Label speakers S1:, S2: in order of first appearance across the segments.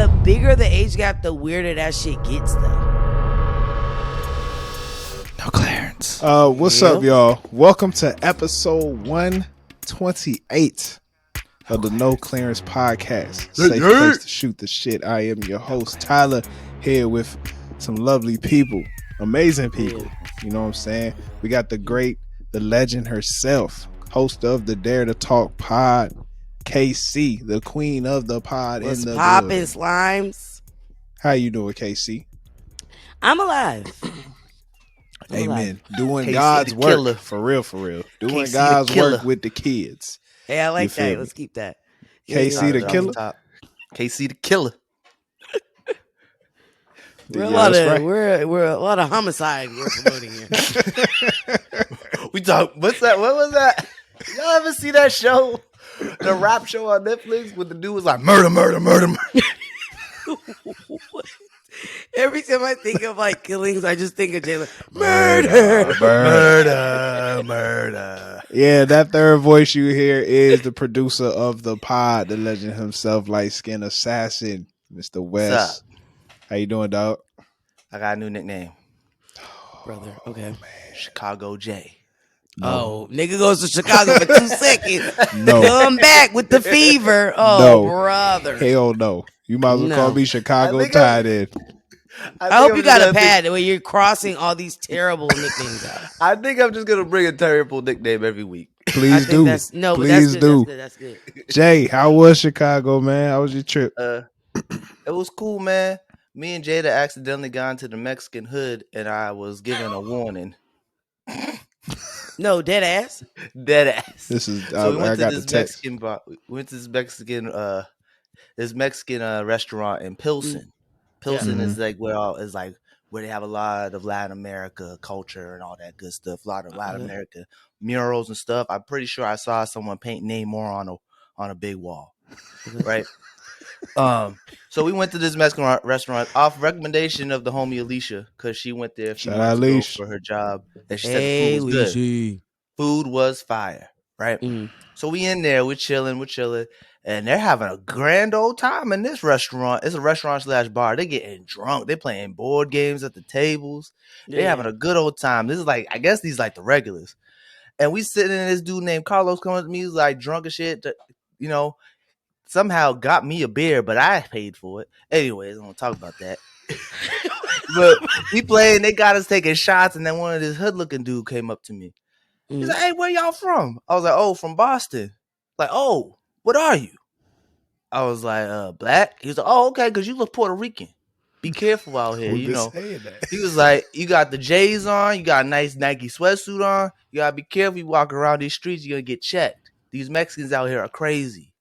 S1: the bigger the age gap, the weirder that shit gets, though.
S2: No clearance.
S3: What's up, y'all? Welcome to episode 128 of the No Clearance Podcast. Safe place to shoot the shit. I am your host, Tyler, here with some lovely people, amazing people. You know what I'm saying? We got the great, the legend herself, host of the Dare to Talk pod, KC, the queen of the pod.
S1: What's
S3: in the
S1: poppin',
S3: building.
S1: Slimes?
S3: How you doing, KC?
S1: I'm alive.
S3: Amen. Doing
S2: KC
S3: God's
S2: the
S3: work.
S2: killer.
S3: For real. Doing
S2: KC
S3: God's
S2: the killer.
S3: work with the kids.
S1: Hey, I like
S3: You feel
S1: that.
S3: me?
S1: Let's keep that.
S3: KC the killer.
S2: KC the killer.
S1: We're,
S3: Yeah, that's right.
S1: we're a lot of homicide we're promoting here.
S2: We talk. What's that? What was that? Y'all ever see that show? The rap show on Netflix with the dude was like murder.
S1: Every time I think of like killings, I just think of Jalen.
S2: Murder.
S3: Yeah, that third voice you hear is the producer of the pod, the legend himself, light skin assassin, Mr. West.
S2: What's up?
S3: How you doing, dog?
S2: I got a new nickname.
S1: Brother, okay.
S2: Chicago J.
S1: Oh, nigga goes to Chicago for 2 seconds.
S3: No.
S1: Come back with the fever. Oh,
S3: No.
S1: brother.
S3: Hell no. You might as well
S1: No.
S3: call me Chicago
S2: I think
S3: tied in.
S1: I hope you got a pad where you're crossing all these terrible nicknames out.
S2: I think I'm just gonna bring a terrible nickname every week.
S3: Please do.
S1: That's good. That's good.
S3: Jay, how was Chicago, man? How was your trip?
S2: It was cool, man. Me and Jada accidentally got into the Mexican hood, and I was given a warning.
S1: No, dead ass.
S2: Dead ass.
S3: This is
S2: So we
S3: I
S2: went to
S3: got the
S2: this
S3: text.
S2: Mexican bar. We went to this Mexican restaurant in Pilsen. Pilsen is like where they have a lot of Latin America culture and all that good stuff. A lot of Latin America murals and stuff. I'm pretty sure I saw someone paint Namor on a big wall, right? So we went to this Mexican restaurant off recommendation of the homie Alicia because she went there a few
S3: Shout out
S2: months ago
S3: Alicia.
S2: for her job, and she said the food was good.
S1: Lucy.
S2: Food was fire, right? So we in there, we're chilling, and they're having a grand old time in this restaurant. It's a restaurant / bar. They're getting drunk. They're playing board games at the tables. They're having a good old time. This is like, I guess these like the regulars. And we sitting in, this dude named Carlos coming to me, he's like drunk as shit, somehow got me a beer, but I paid for it. Anyways, I don't talk about that. But we playing, they got us taking shots, and then one of this hood-looking dude came up to me. He's like, "Hey, where y'all from?" I was like, "Oh, from Boston." Like, "Oh, what are you?" I was like, "Black." He was like, "Oh, okay, because you look Puerto Rican. Be careful out here, you know." He was like, "You got the J's on, you got a nice Nike sweatsuit on. You gotta be careful. You walk around these streets, you're gonna get checked. These Mexicans out here are crazy."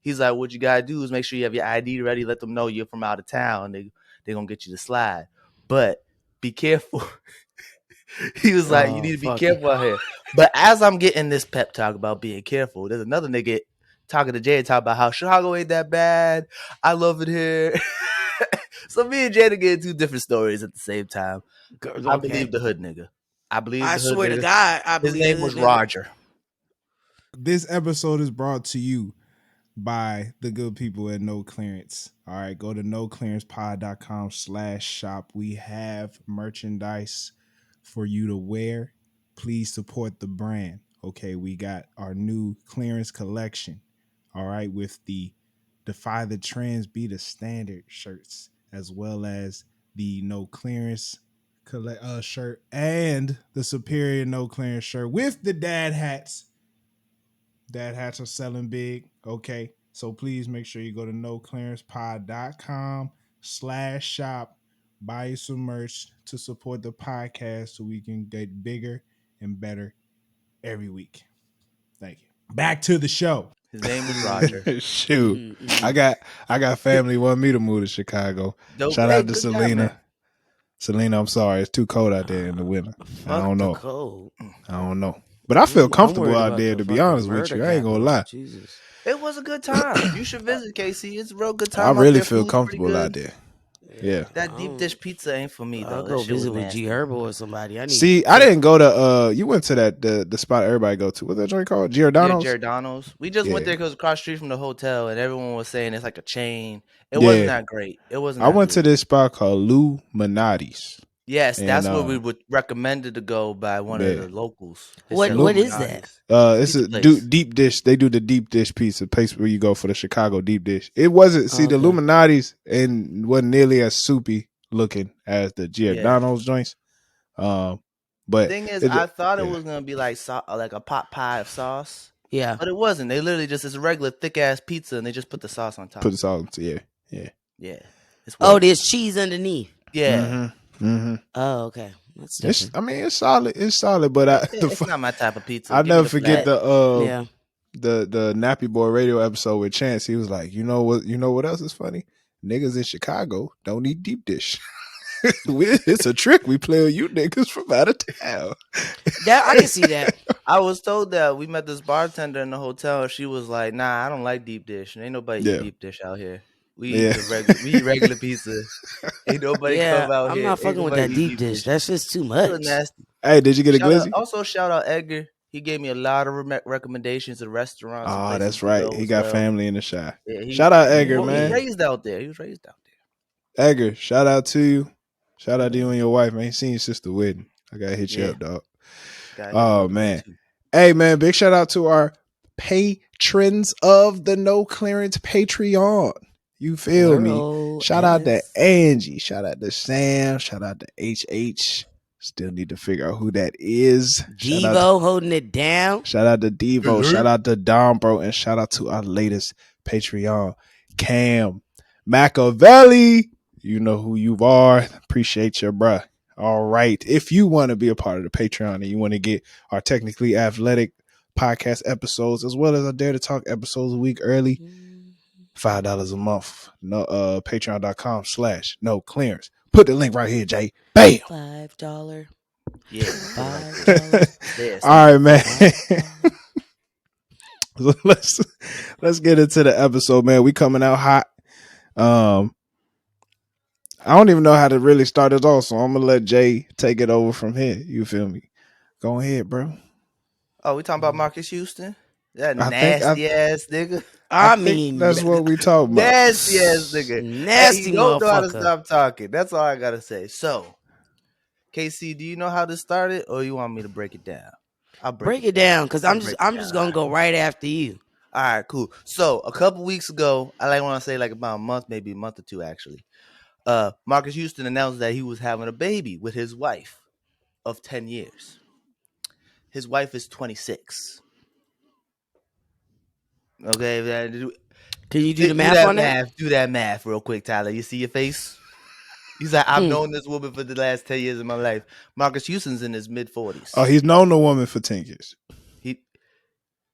S2: He's like, "What you gotta do is make sure you have your ID ready. Let them know you're from out of town. They're gonna get you to slide. But be careful." He was like, "You need to be careful out here." But as I'm getting this pep talk about being careful, there's another nigga talking to Jay talking about how Chicago ain't that bad. I love it here. So me and Jada getting two different stories at the same time. I believe the hood nigga. I
S1: swear to God, I
S2: his
S1: believe
S2: name was Rodger.
S3: This episode is brought to you by the good people at No Clearance. All right, go to noclearancepod.com/shop. We have merchandise for you to wear. Please support the brand. Okay, we got our new clearance collection. All right, with the Defy the Trends, Be the Standard shirts, as well as the No Clearance shirt and the Superior No Clearance shirt with the dad hats. Dad hats are selling big. Okay. So please make sure you go to noclearancepod.com/shop. Buy you some merch to support the podcast so we can get bigger and better every week. Thank you. Back to the show.
S2: His name was Rodger.
S3: Shoot. I got family want me to move to Chicago.
S2: Dope.
S3: Shout
S2: Hey,
S3: out to
S2: good
S3: Selena.
S2: guy, man.
S3: Selena, I'm sorry. It's too cold out there in the winter. I don't know.
S1: Cold.
S3: I don't know. But I feel
S1: I'm
S3: comfortable
S1: worried
S3: out
S1: about
S3: there,
S1: the
S3: to be
S1: fucking
S3: honest with
S1: murder
S3: you. I ain't gonna lie.
S1: Jesus.
S2: It was a good time. You should visit, KC. It's a real good time.
S3: I
S2: out
S3: really
S2: there.
S3: feel
S2: Food's
S3: comfortable
S2: pretty
S3: out
S2: good.
S3: there. Yeah.
S2: That deep dish pizza ain't for me
S1: I'll
S2: though. That
S1: go
S2: shit was
S1: visit with G
S2: nasty.
S1: Herbo or somebody. I need.
S3: See, I didn't go to. You went to that the spot everybody go to. What's that joint called?
S2: Yeah,
S3: Giordano's.
S2: Giordano's. We just went
S3: Yeah.
S2: there because across the street from the hotel, and everyone was saying it's like a chain. It wasn't
S3: Yeah.
S2: that great. It wasn't
S3: I
S2: that
S3: went to
S2: good.
S3: this spot called Lou Minotti's.
S2: Yes,
S3: And
S2: that's where we would recommended to go by one of
S3: yeah.
S2: the locals. They
S1: What
S2: said
S3: Lou-
S1: what is that?
S2: Illuminati's.
S3: It's
S2: Pizza
S3: a
S2: place.
S3: deep dish. They do the deep dish pizza place where you go for the Chicago deep dish. It wasn't the
S1: Okay.
S3: Illuminati's and wasn't nearly as soupy looking as the
S2: Yeah.
S3: Giordano's joints. But
S2: Thing is,
S3: it,
S2: I thought it
S3: yeah,
S2: was gonna be like like a pot pie of sauce,
S1: Yeah.
S2: but it wasn't. They literally just it's a regular thick ass pizza, and they just put the sauce on top.
S3: put the salt into yeah.
S2: Yeah. It's
S1: Oh,
S2: weird.
S1: there's cheese underneath.
S2: Yeah.
S1: Oh, okay. That's
S3: It's
S1: different.
S3: I mean it's solid. It's solid, but
S2: It's not my type of pizza.
S3: I'll
S2: Give me
S3: never
S2: the
S3: forget
S2: flat.
S1: Yeah.
S3: the Nappy Boy radio episode with Chance. He was like, you know what else is funny? Niggas in Chicago don't eat deep dish. It's a trick we play on you niggas from out of town.
S1: That I can see that.
S2: I was told that we met this bartender in the hotel. And she was like, "Nah, I don't like deep dish. Ain't nobody
S3: Yeah.
S2: eat deep dish out here. We
S3: Yeah.
S2: eat the regular. We eat regular pizza. Ain't nobody
S1: Yeah,
S2: come out
S1: I'm
S2: here.
S1: not
S2: Ain't
S1: fucking with
S2: nobody
S1: that
S2: eat
S1: deep dish.
S2: dish.
S1: That's just too
S2: It was
S1: much.
S2: nasty.
S3: Hey, did you get a glizzy?
S2: Also, shout out Edgar. He gave me a lot of recommendations of restaurants. And
S3: Oh,
S2: places
S3: that's
S2: to
S3: right.
S2: go
S3: He
S2: as
S3: got
S2: well.
S3: family in the shy.
S2: Yeah,
S3: Shout out Edgar,
S2: He was
S3: man.
S2: raised out there. He was raised out
S3: Edgar, shout out to you. Shout out to you and your wife, man. Ain't seen your sister wedding. I gotta hit you
S2: Yeah.
S3: up, dog.
S2: there.
S3: Oh man. Hey man, big shout out to our patrons of the No Clearance Patreon. You feel me? Shout out to Angie. Shout out to Sam. Shout out to HH. Still need to figure out who that is.
S1: Devo holding it down.
S3: Shout out to Devo. Shout out to Dom, bro. And shout out to our latest Patreon, Cam Machiavelli. You know who you are. Appreciate you, bruh. All right. If you want to be a part of the Patreon and you want to get our Technically Athletic podcast episodes as well as our Dare to Talk episodes a week early, $5 a month. No, patreon.com/no clearance. Put the link right here, Jay. Bam.
S1: $5.
S2: Yeah.
S1: $5.
S3: All right, man. So let's get into the episode, man. We coming out hot. I don't even know how to really start it off, so I'm gonna let Jay take it over from here. You feel me? Go ahead, bro.
S2: Oh, we talking about Marques Houston? That
S3: I
S2: nasty ass nigga.
S3: I mean, that's what we talking about.
S2: Nasty ass nigga.
S1: Nasty
S2: He don't know how to
S1: motherfucker.
S2: stop talking. That's all I gotta say. So, KC, do you know how this started, or you want me to break it down? I'll
S1: break it down because I'm
S2: break
S1: just gonna go right after you.
S2: All right, cool. So a couple weeks ago, I want to say like about a month, maybe a month or two actually. Marques Houston announced that he was having a baby with his wife of 10 years. His wife is 26. Okay,
S1: Can you do the math on
S2: that? Do that math real quick, Tyler. You see your face? He's like, I've known this woman for the last 10 years of my life. Marques Houston's in his mid-40s.
S3: Oh, he's known the woman for 10 years.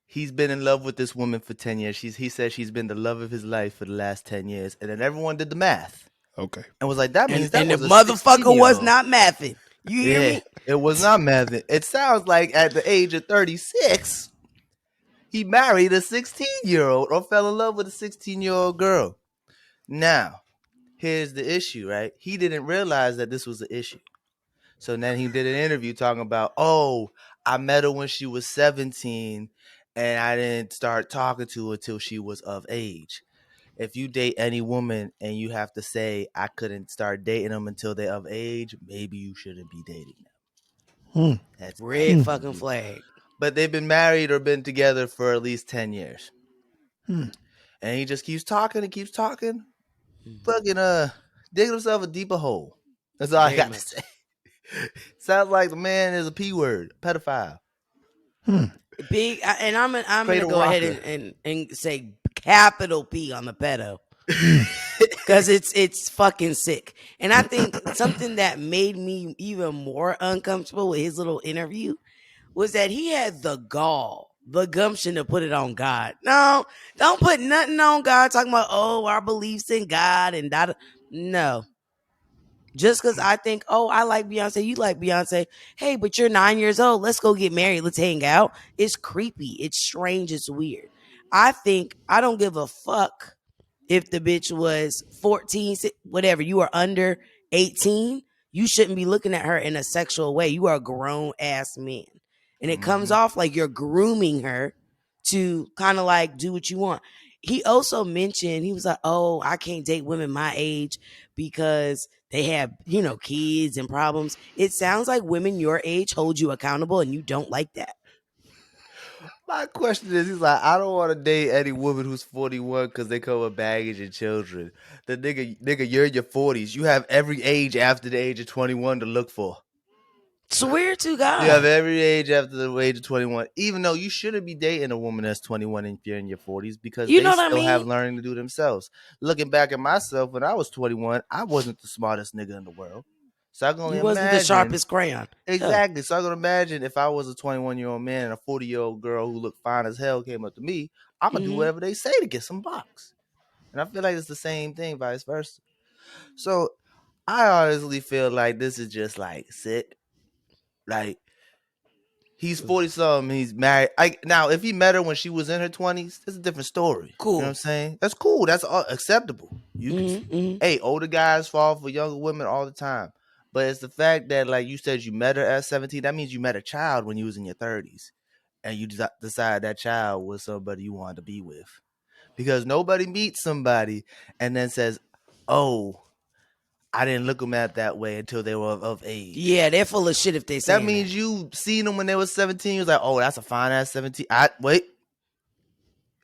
S2: He's been in love with this woman for 10 years. He said she's been the love of his life for the last 10 years. And then everyone did the math.
S3: Okay.
S2: And was like, that means that
S1: and
S2: was
S1: the
S2: a
S1: motherfucker was
S2: 16-year-old.
S1: not mathing. You hear me?
S2: It was not mathing. It sounds like at the age of 36, he married a 16-year-old or fell in love with a 16-year-old girl. Now, here's the issue, right? He didn't realize that this was an issue. So then he did an interview talking about, oh, I met her when she was 17 and I didn't start talking to her till she was of age. If you date any woman and you have to say, I couldn't start dating them until they're of age, maybe you shouldn't be dating them. That's
S1: red fucking flag.
S2: But they've been married or been together for at least 10 years. And he just keeps talking and keeps talking. Fucking digging himself a deeper hole. That's all I got to say. Sounds like the man is a P word, pedophile.
S1: Big, and I'm gonna go
S2: rocker.
S1: ahead and say capital P on the pedo because it's fucking sick. And I think something that made me even more uncomfortable with his little interview was that he had the gumption to put it on God. No, don't put nothing on God. Talking about our beliefs in God and that. No. Just because I think, I like Beyonce, you like Beyonce. Hey, but you're 9 years old. Let's go get married. Let's hang out. It's creepy. It's strange. It's weird. I think I don't give a fuck if the bitch was 14, whatever, you are under 18, you shouldn't be looking at her in a sexual way. You are a grown ass man. And it comes off like you're grooming her to kind of like do what you want. He also mentioned, he was like, oh, I can't date women my age because they have, kids and problems. It sounds like women your age hold you accountable and you don't like that.
S2: My question is, he's like, I don't want to date any woman who's 41 because they come with baggage and children. The nigga, you're in your 40s. You have every age after the age of 21 to look for.
S1: Swear to God.
S2: You have every age after the age of 21, even though you shouldn't be dating a woman that's 21 if you're in your 40s because
S1: You
S2: they
S1: know what I
S2: still have
S1: mean?
S2: learning to do themselves. Looking back at myself when I was 21, I wasn't the smartest nigga in the world. So I can only
S1: You wasn't
S2: imagine.
S1: the sharpest crayon.
S2: Exactly. So I can imagine if I was a 21-year-old man and a 40-year-old girl who looked fine as hell came up to me, I'm going to do whatever they say to get some box. And I feel like it's the same thing, vice versa. So I honestly feel like this is just like sick. Like, he's 40-something. He's married. Now, if he met her when she was in her 20s, it's a different story.
S1: Cool.
S2: You know what I'm saying? That's cool. That's acceptable. You can, hey, older guys fall for younger women all the time. But it's the fact that, like you said, you met her at 17. That means you met a child when you was in your 30s. And you decide that child was somebody you wanted to be with. Because nobody meets somebody and then says, oh, I didn't look them at that way until they were of age.
S1: Yeah, they're full of shit if they say
S2: that. Means you seen them when they were 17. You was like, oh, that's a fine ass 17. I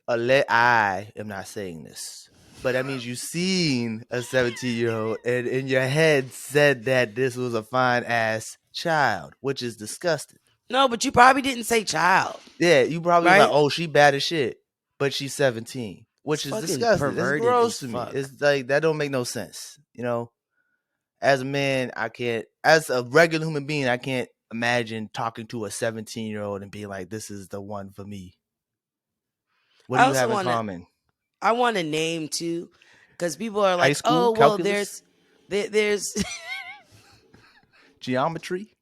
S2: am not saying this, but that means you seen a 17-year-old and in your head said that this was a fine ass child, which is disgusting.
S1: No, but you probably didn't say child.
S2: Yeah, you probably like, oh, she bad as shit, but she's 17, which is disgusting. It's gross to me. It's like, that don't make no sense. As a man, I can't, as a regular human being, I can't imagine talking to a 17-year-old and being like, this is the one for me. What do you have in common?
S1: I want a name too, because people are like, oh, well,
S2: calculus?
S1: there's
S2: geometry.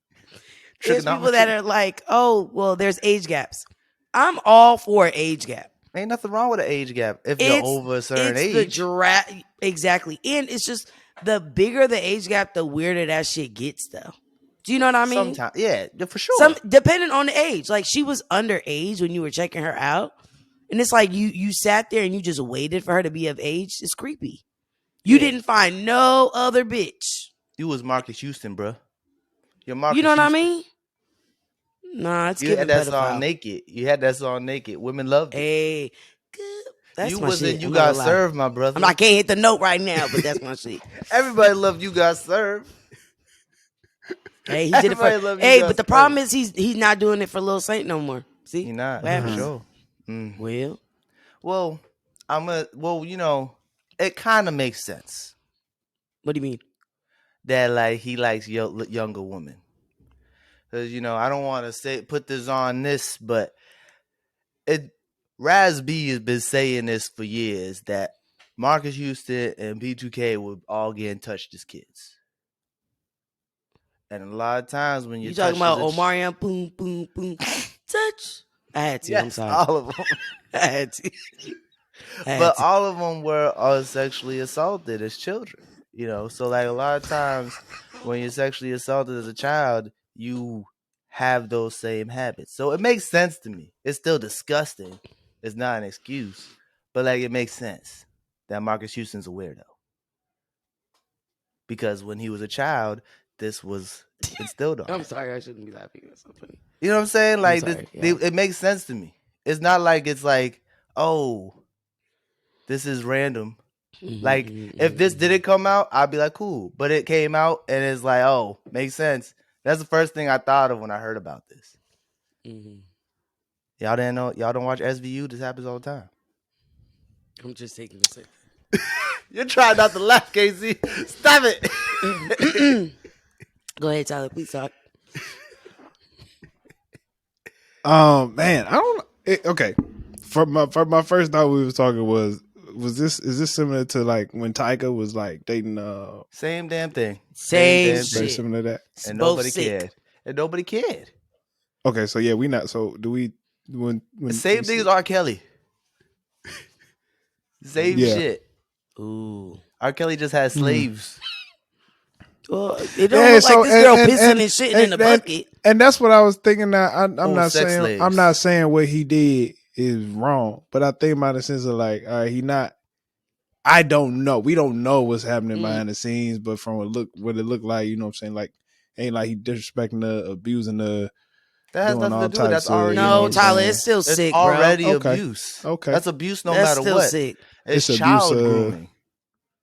S1: There's people that are like, oh, well, there's age gaps. I'm all for age gap.
S2: Ain't nothing wrong with an age gap if you're over a certain age.
S1: Exactly. And it's just, the bigger the age gap, the weirder that shit gets, though. Do you know what I mean?
S2: Sometimes, yeah, for sure.
S1: Depending on the age. Like, she was underage when you were checking her out. And it's like you sat there and you just waited for her to be of age. It's creepy. You didn't find no other bitch.
S2: You was Marques Houston, bro. You're Marques
S1: You know what
S2: Houston.
S1: I mean? Nah, it's
S2: you had that song Naked. You had that song Naked. Women loved it.
S1: Hey, good. That's
S2: you
S1: my
S2: wasn't
S1: shit.
S2: You Got Served, my brother.
S1: I can't hit the note right now, but that's my shit.
S2: Everybody loved You Got Served.
S1: Hey, he did it for. Hey, but the problem is he's not doing it for Lil Saint no more. See,
S2: he not for sure. Well, it kind of makes sense.
S1: What do you mean?
S2: That like he likes younger women. Because I don't want to put this on this, but Raz B has been saying this for years that Marques Houston and B2K would all get in touch as kids. And a lot of times when you
S1: talking about Omarion, boom, boom, boom, touch. I had to.
S2: Yes,
S1: I'm sorry.
S2: All of them.
S1: I had to.
S2: But all of them were sexually assaulted as children. So like a lot of times when you're sexually assaulted as a child, you have those same habits. So it makes sense to me. It's still disgusting. It's not an excuse, but like it makes sense that Marques Houston's a weirdo. Because when he was a child, this was instilled on him.
S1: I'm sorry, I shouldn't be laughing. That's so funny.
S2: You know what I'm saying? Like it makes sense to me. It's not like it's like, oh, this is random. Like if this didn't come out, I'd be like, cool. But it came out and it's like, oh, makes sense. That's the first thing I thought of when I heard about this. Y'all didn't know? Y'all don't watch SVU? This happens all the time.
S1: I'm just taking this.
S2: You're trying not to laugh, Casey. Stop it.
S1: Go ahead, Tyler. Please talk.
S3: Man, I don't. Okay, for my first thought we was talking is this similar to like when Tyga was like dating
S2: same damn thing.
S1: Same shit.
S3: Very similar to that.
S2: And nobody cared. And nobody cared.
S3: Okay, so yeah, we not. So do we? When
S2: the same thing as R. Kelly. Same shit.
S1: Ooh.
S2: R. Kelly just had slaves.
S1: Well, it don't look like this girl pissing and shitting in the bucket.
S3: And that's what I was thinking. Now I'm not
S2: sex
S3: saying
S2: slaves.
S3: I'm not saying what he did is wrong, but I think about the sense of like, all right, he not. I don't know. We don't know what's happening behind the scenes, but from what it looked like, you know what I'm saying? Like, ain't like he disrespecting the, abusing the.
S2: That has
S3: doing
S2: nothing
S3: all
S2: to do with it. That's
S3: types of,
S2: already
S3: you know what
S1: No,
S3: I'm
S1: Tyler,
S3: saying?
S1: it's still
S2: It's
S1: sick,
S2: already
S1: bro.
S2: abuse.
S3: Okay.
S2: That's abuse no
S1: That's
S2: matter
S1: still
S2: what.
S1: sick.
S2: It's
S3: It's
S2: child
S3: abuse,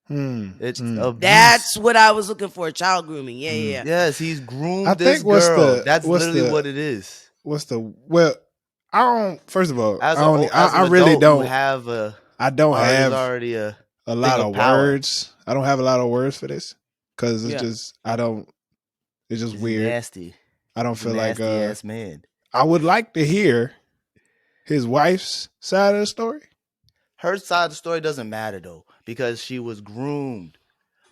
S2: grooming. It's abuse.
S1: That's what I was looking for. Child grooming. Yeah.
S2: Yes, he's groomed
S3: I
S2: this
S3: think what's
S2: girl.
S3: the-
S2: That's
S3: what's
S2: literally
S3: the-
S2: what it is.
S3: Well, I don't. First of all,
S2: As
S3: I
S2: an
S3: really
S2: adult,
S3: don't.
S2: you have a
S3: I don't
S2: there's
S3: have
S2: already a
S3: a lot
S2: thing
S3: of
S2: power.
S3: words. I don't have a lot of words for this because it's
S1: Yeah.
S3: just I don't. It's just
S2: He's
S3: weird.
S2: nasty.
S3: I don't
S2: He's
S3: feel
S2: a
S3: like
S2: nasty ass man.
S3: I would like to hear his wife's side of the story.
S2: Her side of the story doesn't matter though, because she was groomed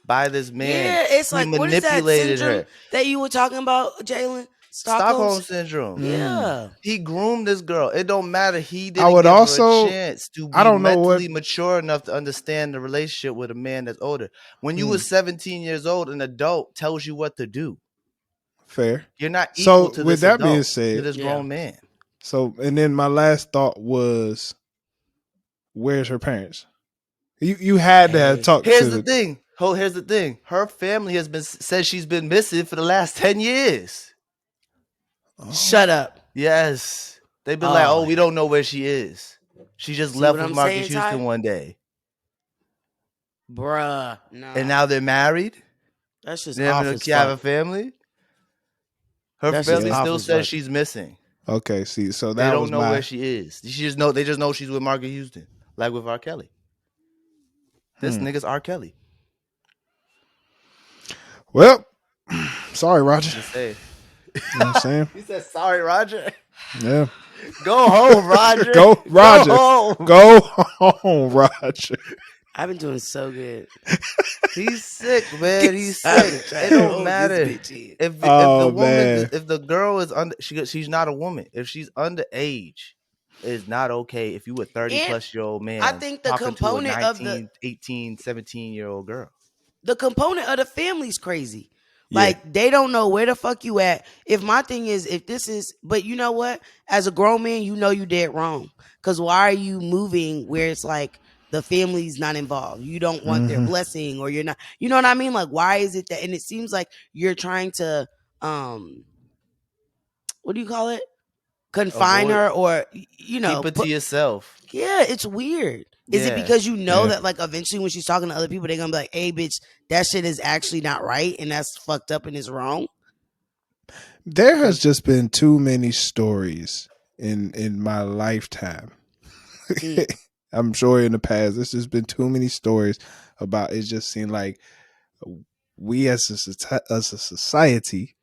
S2: by this man.
S1: Yeah, it's
S2: He
S1: like, what is that
S2: manipulated
S1: syndrome
S2: her.
S1: that you were talking about, Jalen?
S2: Stockholm syndrome.
S1: Yeah.
S2: He groomed this girl. It don't matter. He
S3: I
S2: didn't
S3: would
S2: give her
S3: also-
S2: a chance to
S3: I
S2: be
S3: don't know
S2: mentally
S3: what-
S2: mature enough to understand the relationship with a man that's older. When you was 17 years old, an adult tells you what to do.
S3: Fair.
S2: You're not
S3: So,
S2: equal to
S3: with
S2: this
S3: that
S2: adult.
S3: being said-
S2: You're this
S1: Yeah.
S2: grown man.
S3: So, and then my last thought was, where's her parents? You had to have talked
S2: Here's
S3: to
S2: the thing. Here's the thing. Her family has been said she's been missing for the last 10 years.
S1: Shut up.
S2: Yes. They've been like,
S1: Oh.
S2: we don't know where she is. She just
S1: See
S2: left
S1: what
S2: with
S1: I'm
S2: Marques
S1: saying,
S2: Houston
S1: Ty?
S2: one day.
S1: Bruh. No.
S2: And now they're married.
S1: That's just
S2: They
S1: off
S2: have
S1: as
S2: a
S1: fuck.
S2: family. Her
S1: That's just
S2: family
S1: off
S2: still
S1: as
S2: says
S1: fuck.
S2: she's missing.
S3: Okay, see, so
S2: They
S3: that
S2: don't
S3: was
S2: know
S3: my
S2: where she is. They just know she's with Marques Houston, like with R. Kelly. This nigga's R. Kelly.
S3: Well, sorry, Rodger.
S2: Just say.
S3: You know what I'm saying?
S2: He said, "Sorry, Rodger.
S3: Yeah.
S2: Go home, Rodger.
S3: Go, Rodger.
S2: Go home."
S3: Go home, Rodger.
S1: I've been doing so good.
S2: He's sick, man. He's
S1: I've been
S2: sick.
S1: trying
S2: It
S1: to
S2: don't
S1: hold
S2: matter
S1: this bitch in.
S2: if
S3: Oh,
S2: the woman,
S3: man.
S2: if the girl is under, she's not a woman. If she's underage, it's not okay. If you a 30-plus-year-old man,
S1: I think the
S2: talking
S1: component
S2: to a
S1: of
S2: 19, 18, 17-year-old girl.
S1: The component of the family's crazy.
S3: Yeah.
S1: Like, they don't know where the fuck you at. If my thing is, if this is, but you know what? As a grown man, you know you dead wrong. Because why are you moving where it's like the family's not involved? You don't want their blessing, or you're not, you know what I mean? Like, why is it that, and it seems like you're trying to, what do you call it? Confine
S2: Avoid-
S1: her, or, you know.
S2: Keep it to yourself.
S1: Yeah, it's weird. Is it
S2: Yeah.
S1: because you know
S3: Yeah.
S1: that, like, eventually when she's talking to other people, they're gonna be like, "Hey, bitch, that shit is actually not right, and that's fucked up and it's wrong."
S3: There has just been too many stories in my lifetime. I'm sure in the past, there's just been too many stories about it. Just seemed like we as a society,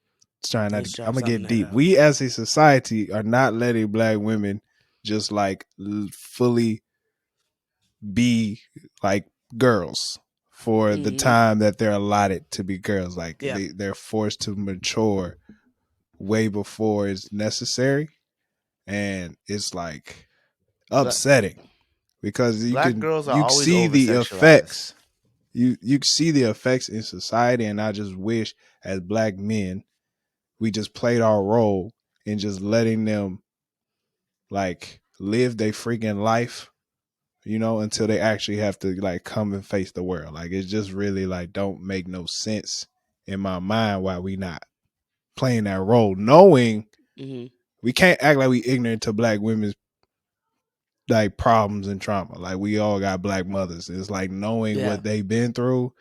S3: trying not
S1: Let's
S3: to,
S1: drop
S3: I'm gonna get
S1: something
S3: deep.
S1: that out.
S3: We as a society are not letting black women just like fully be like girls for the time that they're allotted to be girls. Like
S1: Yeah.
S3: they're forced to mature way before it's necessary, and it's like upsetting because you
S2: Black
S3: can
S2: girls are
S3: you
S2: always
S3: see the
S2: over-sexualized.
S3: effects. You see the effects in society, and I just wish as black men we just played our role in just letting them like live their freaking life, you know, until they actually have to like come and face the world. Like it's just really like don't make no sense in my mind why we not playing that role, knowing we can't act like we ignorant to black women's like problems and trauma. Like we all got black mothers. It's like knowing what they've been through.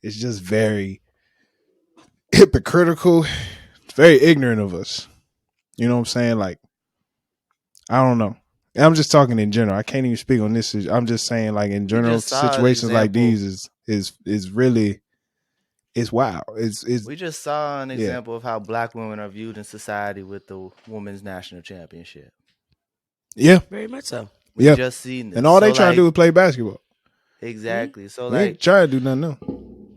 S3: It's just very hypocritical. It's very ignorant of us. You know what I'm saying? Like, I don't know. And I'm just talking in general. I can't even speak on this. I'm just saying, like in general,
S2: just saw an
S3: situations like
S2: example.
S3: these is really it's wild. It's
S2: We just saw an example of how black women are viewed in society with the women's national championship.
S3: yeah,
S1: Very much so.
S2: We just seen this.
S3: and all they
S2: So,
S3: trying
S2: like,
S3: to do is play basketball.
S2: Exactly. So
S3: We ain't
S2: like
S3: trying to do nothing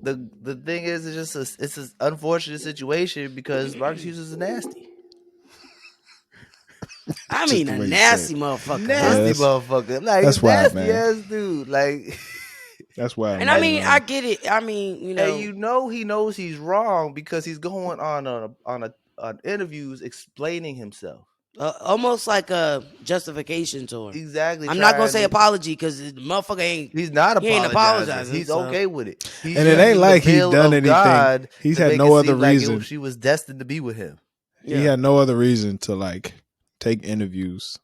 S3: new.
S2: the thing is, it's an unfortunate situation because Marques Houston is nasty.
S1: I
S3: Just
S1: mean,
S3: the
S1: a
S3: way you
S1: nasty
S3: say
S1: motherfucker.
S2: Nasty
S3: that's-
S2: motherfucker. Like
S3: that's wild,
S2: nasty
S3: man.
S2: ass dude. Like
S3: That's wild.
S1: And I mean, I get it. I mean, you know,
S2: And he knows he's wrong because he's going on interviews explaining himself.
S1: almost like a justification tour.
S2: Exactly.
S1: I'm not gonna say apology because the motherfucker ain't.
S2: He's not
S1: He ain't
S2: apologizing.
S1: apologizing.
S2: He's
S1: so.
S2: okay with it. He's
S3: And it ain't
S2: using
S3: like
S2: the
S3: he's
S2: will
S3: done
S2: of
S3: anything.
S2: God
S3: He's
S2: to
S3: had
S2: make
S3: no
S2: it
S3: other
S2: seem like
S3: reason.
S2: she was destined to be with him.
S1: Yeah.
S3: He had no other reason to like take interviews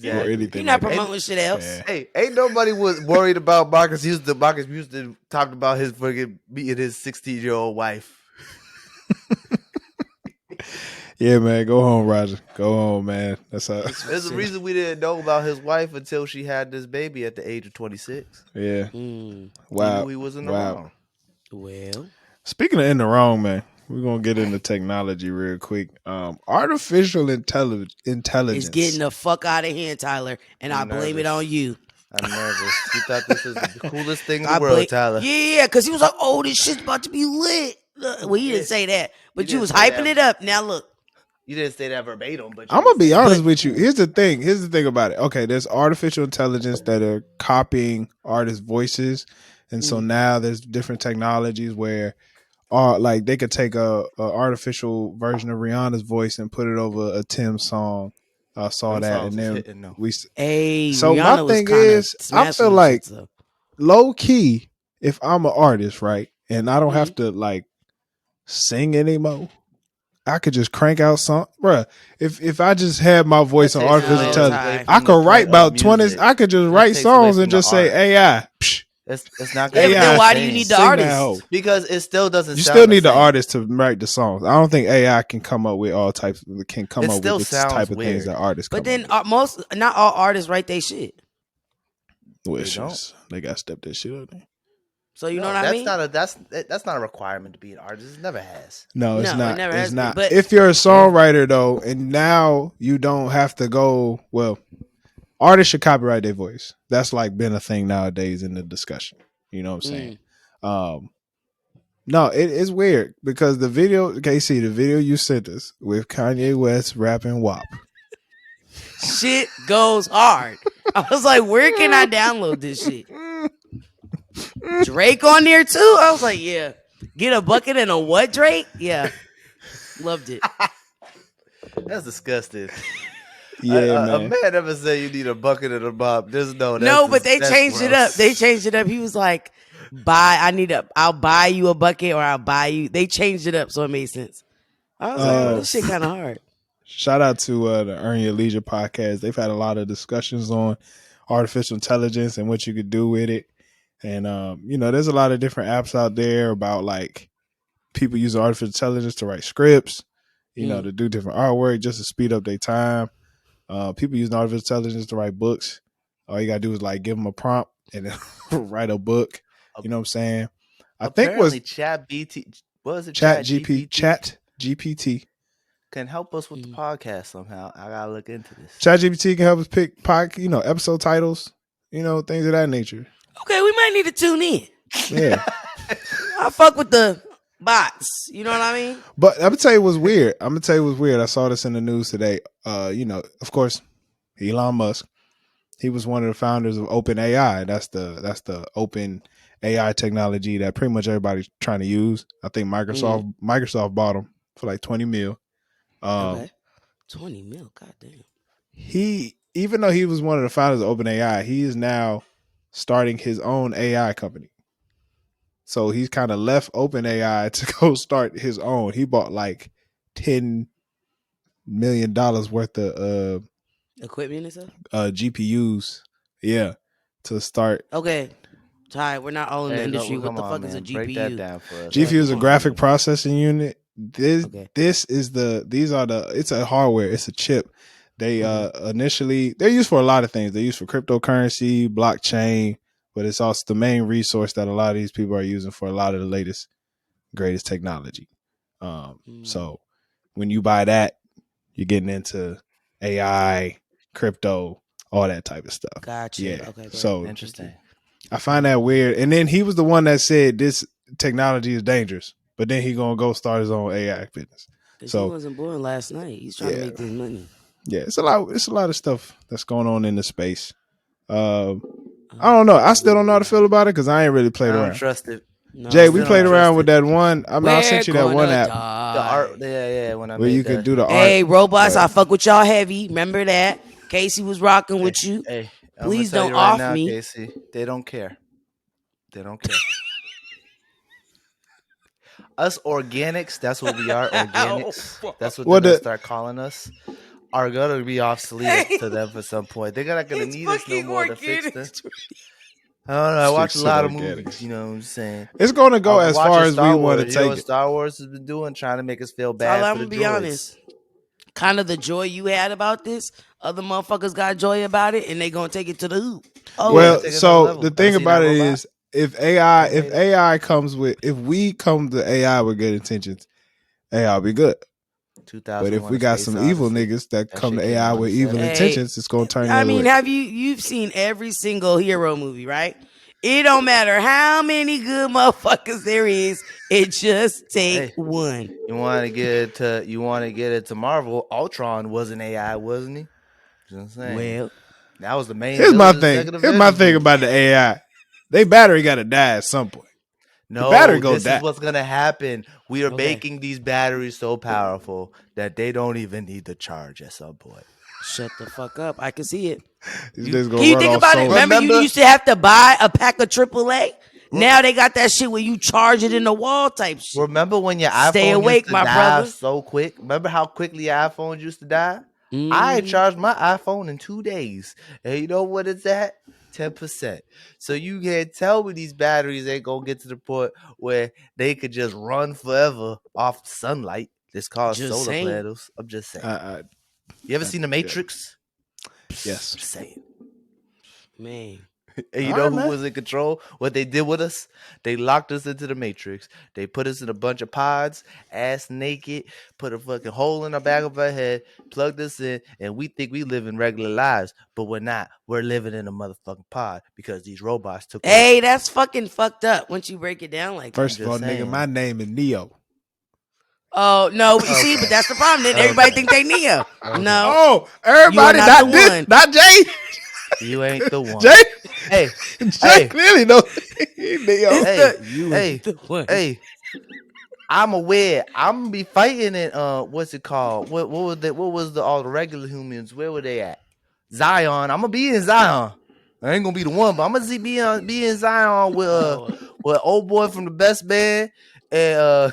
S3: or anything.
S1: You're not
S3: like
S1: promoting shit else.
S3: Yeah.
S2: Hey, ain't nobody was worried about Marques Houston. Marques Houston talked about his fucking meeting his 16-year-old wife.
S3: Yeah, man. Go home, Rodger. Go home, man. That's how.
S2: There's a reason we didn't know about his wife until she had this baby at the age of 26.
S3: Yeah.
S2: He
S3: Wow.
S2: knew he was in the wrong.
S1: Well,
S3: speaking of in the wrong, man, we're gonna get into technology real quick. Artificial intelligence.
S1: it's getting the fuck out of hand, Tyler, and I blame it on you.
S2: I'm nervous. You thought this was the coolest thing in the world, Tyler.
S1: Yeah, because he was like, "Oh, this shit's about to be lit." Well, he didn't say that, but you was hyping it up. Now look.
S2: You didn't say that verbatim, but
S3: I'm gonna be honest with you. Here's the thing about it. Okay, there's artificial intelligence that are copying artists' voices, and so now there's different technologies where, like they could take a artificial version of Rihanna's voice and put it over a Tim song. I saw that, and then we.
S1: Hey,
S3: so
S1: Rihanna
S3: my thing is, I feel like low key, if I'm an artist, right, and I don't have to like sing anymore. I could just crank out song, bruh. If I just had my voice on artificial intelligence, I could write about 20. I could just write songs and just say AI.
S2: It's not
S1: good. Then why do you need the artist?
S2: Because it still doesn't.
S3: You still need the artist to write the songs. I don't think AI can come up with all types. Can come up with this type of things that artists.
S1: But then not all artists write their shit.
S3: They got to step that shit up there.
S1: So you know what I mean?
S2: That's not a requirement to be an artist. It never has.
S3: No, it's not. It's not.
S1: But
S3: if you're a songwriter though, and now you don't have to go. Well, artists should copyright their voice. That's like been a thing nowadays in the discussion. You know what I'm saying? No, it's weird because the video. KC, the video you sent us with Kanye West rapping WAP.
S1: Shit goes hard. I was like, where can I download this shit? Drake on there too? I was like, yeah. Get a bucket and a what, Drake? Yeah. Loved it.
S2: That's disgusting.
S3: Yeah, man.
S2: A man ever say you need a bucket and a mop. There's
S1: no, but they changed it up. They changed it up. He was like, I'll buy you a bucket or I'll buy you. They changed it up so it made sense. I was like, this shit kind of hard.
S3: Shout out to the Earn Your Leisure podcast. They've had a lot of discussions on artificial intelligence and what you could do with it. And, there's a lot of different apps out there about like people using artificial intelligence to write scripts, to do different artwork just to speed up their time. People using artificial intelligence to write books. All you got to do is like give them a prompt and then write a book. You know what I'm saying? I think was
S2: Chat
S3: GPT
S2: can help us with the podcast somehow. I gotta look into this.
S3: Chat GPT can help us pick episode titles, things of that nature.
S1: Okay, we might need to tune in.
S3: Yeah.
S1: I fuck with the bots. You know what I mean?
S3: But I'm gonna tell you what's weird. I saw this in the news today. Of course, Elon Musk. He was one of the founders of OpenAI. That's the open AI technology that pretty much everybody's trying to use. I think Microsoft bought him for like $20 million.
S1: Okay. 20 mil, goddamn.
S3: Even though he was one of the founders of OpenAI, he is now starting his own AI company. So he's kind of left OpenAI to go start his own. He bought like $10 million worth of
S1: equipment and stuff?
S3: GPUs. Yeah. To start.
S1: Okay. Ty, we're not all in the industry. What the fuck is a GPU?
S2: Break that down for us.
S3: GPU is a graphic processing unit. It's a hardware, it's a chip. They initially they're used for a lot of things. They're used for cryptocurrency, blockchain, but it's also the main resource that a lot of these people are using for a lot of the latest, greatest technology. So when you buy that, you're getting into AI, crypto, all that type of stuff.
S1: Gotcha.
S3: Yeah.
S1: Okay.
S3: So
S2: interesting.
S3: I find that weird. And then he was the one that said this technology is dangerous. But then he gonna go start his own AI business. So
S1: he wasn't born last night. He's trying to make this money.
S3: Yeah, it's a lot of stuff that's going on in the space.
S1: I
S3: I don't know. I still don't know how to feel about it because I ain't really
S2: I
S3: played
S2: don't
S3: around.
S2: trust it.
S1: No,
S3: Jay, we
S2: Still
S3: played
S2: don't
S3: around
S2: trust
S3: with
S2: it.
S3: that one. I mean, I
S1: we're
S3: sent you that one
S1: gonna
S3: app
S2: The art,
S1: die.
S2: yeah. When I
S3: where
S2: made
S3: you
S2: that,
S3: could do the art.
S1: Hey, robots,
S3: but-
S1: I fuck with y'all heavy. Remember that? Casey was rocking
S2: hey,
S1: with you.
S2: hey, I'm gonna
S1: Please
S2: tell
S1: don't
S2: you right
S1: off
S2: now,
S1: me.
S2: Casey. They don't care. They don't care. Us organics, that's what we are. Organics. That's what they're
S3: What
S2: gonna
S3: the
S2: start calling us. Are gonna be obsolete to them for some point. They're not gonna
S1: It's
S2: need us no
S1: fucking
S2: more to fix them.
S1: organic.
S2: I don't know. I watch a
S3: Sticks to
S2: lot of
S3: organics.
S2: movies. You know what I'm saying?
S3: It's going to go
S2: I'm
S3: as
S2: watching
S3: far as we
S2: Star
S3: want to
S2: Wars. You know
S3: take
S2: what
S3: it.
S2: Star Wars has been doing, trying to make us feel
S1: So
S2: bad
S1: I'm
S2: for the
S1: gonna be
S2: droids.
S1: honest. Kind of the joy you had about this, other motherfuckers got joy about it, and they gonna take it to the hoop. Oh,
S2: Yeah,
S3: Well,
S2: take it to
S3: so
S2: another level.
S3: the
S2: Ever
S3: thing
S2: seen
S3: about
S2: that
S3: it
S2: robot?
S3: is, if AI, if
S2: Animated?
S3: AI comes with, if we come to AI with good intentions, AI will be good. But if
S2: 2001:
S3: we
S2: A
S3: got
S2: Space
S3: some evil
S2: Odyssey.
S3: niggas that
S2: That
S3: come to
S2: shit came
S3: AI
S2: out in
S3: with evil
S2: 70s.
S1: Hey,
S3: intentions, it's gonna turn the
S1: I
S3: other
S1: mean,
S3: way.
S1: you've seen every single hero movie, right? It don't matter how many good motherfuckers there is, it just take
S2: Hey,
S1: one.
S2: you want to get it to Marvel? Ultron was an AI, wasn't he? Just saying.
S1: Well,
S2: That was the main
S3: Here's
S2: villain
S3: my
S2: of the
S3: thing.
S2: second
S3: Here's my
S2: Avengers
S3: thing
S2: movie.
S3: about the AI. They battery got to die at some point. The battery
S2: No,
S3: go
S2: this
S3: die.
S2: is what's gonna happen. We are
S1: Okay.
S2: making these batteries so powerful that they don't even need to charge at some point.
S1: shut the fuck up. I can see it.
S3: These
S2: You-
S3: niggas
S1: Can
S3: gonna
S1: you
S3: run
S1: think
S3: off
S1: about it?
S3: solar.
S1: Remember, you
S2: Remember-
S1: used to have to buy a pack of AAA. Now they got that shit where you charge it in the wall type shit.
S2: Remember when your
S1: Stay
S2: iPhone
S1: awake,
S2: used to
S1: my
S2: die
S1: brother.
S2: so quick? Remember how quickly your iPhones used to die?
S1: Mhm.
S2: I charged my iPhone in 2 days. And you know what it's at? 10%. So you can't tell me these batteries ain't gonna get to the point where they could just run forever off sunlight. It's called
S1: Just
S2: solar
S1: saying.
S2: panels. I'm just saying. You ever
S3: I-
S2: seen The Matrix?
S3: Yes.
S2: Just saying.
S1: Man.
S2: And you
S3: All
S2: know
S3: right,
S2: who
S3: man.
S2: was in control? What they did with us? They locked us into the Matrix. They put us in a bunch of pods, ass naked, put a fucking hole in the back of our head, plugged us in, and we think we live in regular lives, but we're not. We're living in a motherfucking pod because these robots took over.
S1: Hey, that's fucking fucked up once you break it down like that.
S3: First of all,
S2: just
S3: nigga,
S2: saying.
S3: my name is Neo.
S1: Oh, no. You see,
S2: Okay.
S1: but that's the problem. Then everybody
S2: Okay.
S1: think they Neo.
S2: Okay.
S1: No.
S3: Oh, everybody,
S1: You are not
S3: not
S1: the
S3: this,
S1: one.
S3: not Jay.
S2: You ain't the one.
S3: Jay,
S2: Hey,
S3: Jay
S2: hey,
S3: clearly knows he Neo.
S1: It's
S2: hey,
S1: you
S2: hey,
S1: ain't the one.
S2: hey. I'm aware. I'm gonna be fighting in what's it called? What was the all the regular humans? Where were they at? Zion. I'm gonna be in Zion. I ain't gonna be the one, but I'm gonna be in Zion with old boy from the best band and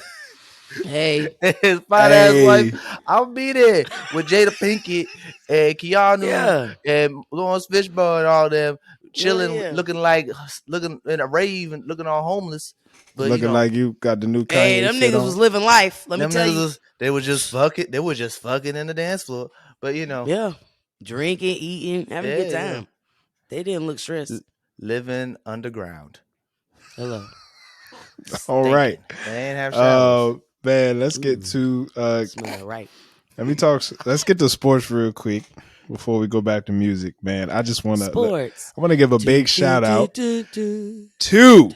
S1: Hey.
S2: his fine ass wife.
S3: Hey,
S2: I'll be there with Jada Pinkett and Keanu
S1: Yeah.
S2: and Lawrence Fishburne and all them chilling,
S1: Yeah.
S2: looking in a rave and looking all homeless. But
S3: looking like you got the new Kanye
S1: Hey, them
S3: shit
S1: niggas
S3: on.
S1: was living life. Let me
S2: them
S1: tell
S2: niggas
S1: you.
S2: they were just fucking. They were just fucking in the dance floor. But
S1: Yeah. Drinking, eating, having a good
S2: Yeah,
S1: time. They didn't look stressed.
S2: living underground.
S1: Hello.
S3: All right.
S2: Stinking. They ain't have showers.
S3: Man, let's get
S1: Ooh.
S3: to
S1: Smell right.
S3: let's get to sports real quick before we go back to music, man. I just want to
S1: Sports.
S3: give a big shout out
S1: to
S3: to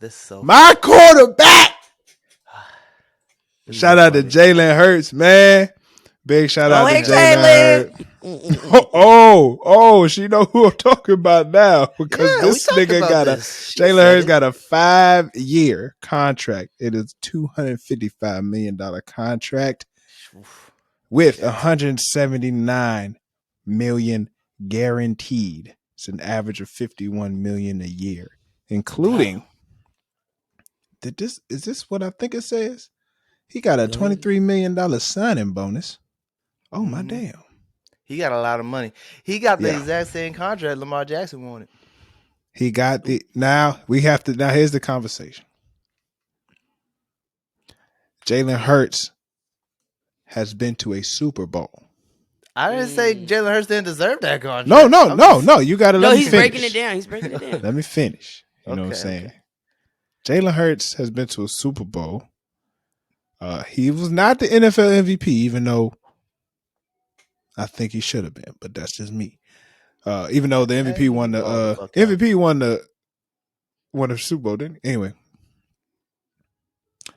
S2: This is so
S3: my quarterback.
S2: this is
S3: Shout
S2: so
S3: out to
S2: funny.
S3: Jalen Hurts, man. Big shout
S1: Oh,
S3: out
S1: hey,
S3: to Jalen Hurts.
S1: Jalen.
S3: She know who I'm talking about now because
S2: Yeah, we
S3: this
S2: talked
S3: nigga
S2: about
S3: got
S2: this. She
S3: Jalen
S2: said
S3: Hurts
S2: it.
S3: got a 5-year contract. It is $255 million contract with
S2: Shit.
S3: $179 million guaranteed. It's an average of $51 million a year, including. Is this what I think it says? He got a $23 million signing bonus. Oh my
S2: Mhm.
S3: damn!
S2: He got a lot of money. He got the
S3: Yeah.
S2: exact same contract Lamar Jackson wanted.
S3: He got the now. We have to now. Here's the conversation. Jalen Hurts has been to a Super Bowl.
S2: I didn't say Jalen Hurts didn't deserve that contract.
S3: No. You got to let
S1: No,
S3: me
S1: he's
S3: finish.
S1: breaking it down. He's breaking it down.
S3: Let me finish. You know what I'm saying?
S2: Okay.
S3: Jalen Hurts has been to a Super Bowl. He was not the NFL MVP, even though I think he should have been. But that's just me. Even though the MVP won the MVP won the Super Bowl, didn't he? Anyway,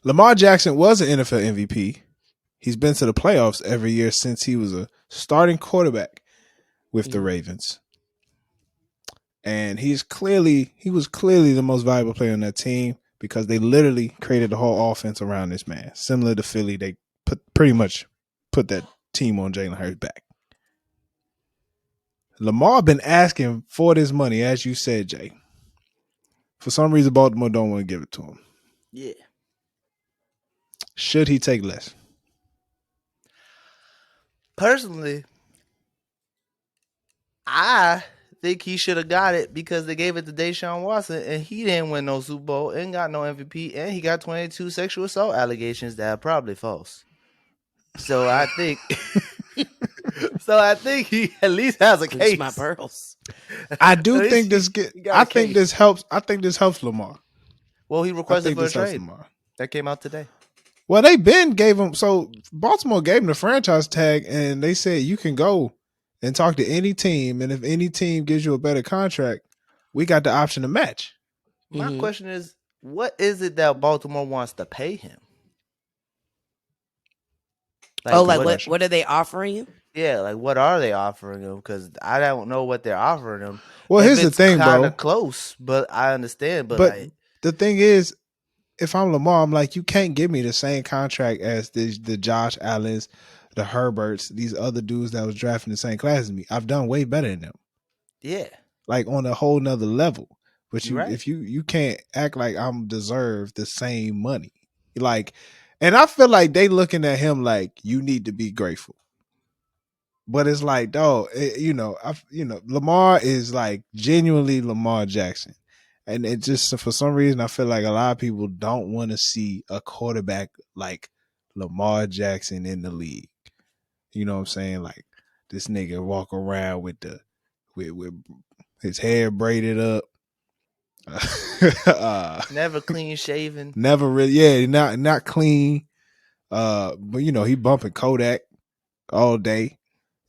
S3: Lamar Jackson was an NFL MVP. He's been to the playoffs every year since he was a starting quarterback with the Ravens. And he was clearly the most valuable player on that team because they literally created the whole offense around this man. Similar to Philly, they pretty much put that team on Jalen Hurts' back. Lamar been asking for this money, as you said, Jay. For some reason, Baltimore don't want to give it to him.
S2: Yeah.
S3: Should he take less?
S2: Personally, I think he should have got it because they gave it to Deshaun Watson and he didn't win no Super Bowl and got no MVP and he got 22 sexual assault allegations that are probably false. So I think he at least has a case.
S1: My pearls.
S3: I do think this helps. I think this helps Lamar.
S2: Well, he requested for a trade. That came out today.
S3: Well, they gave him. So Baltimore gave him the franchise tag, and they said you can go and talk to any team, and if any team gives you a better contract, we got the option to match.
S2: My question is, what is it that Baltimore wants to pay him?
S1: What are they offering you?
S2: Yeah, like what are they offering him? Because I don't know what they're offering him.
S3: Well, here's the thing, bro.
S2: Kind of close, but I understand. But like,
S3: the thing is, if I'm Lamar, I'm like, you can't give me the same contract as the Josh Allens, the Herberts, these other dudes that was drafting the same class as me. I've done way better than them.
S2: Yeah,
S3: like on a whole nother level. But
S2: right.
S3: you can't act like I'm deserve the same money. Like, and I feel like they looking at him like you need to be grateful. But it's like, dog, Lamar is like genuinely Lamar Jackson. And it just, for some reason, I feel like a lot of people don't want to see a quarterback like Lamar Jackson in the league. You know what I'm saying? Like this nigga walk around with his hair braided up.
S2: Never clean shaven.
S3: Never really, not clean. But he bumping Kodak all day.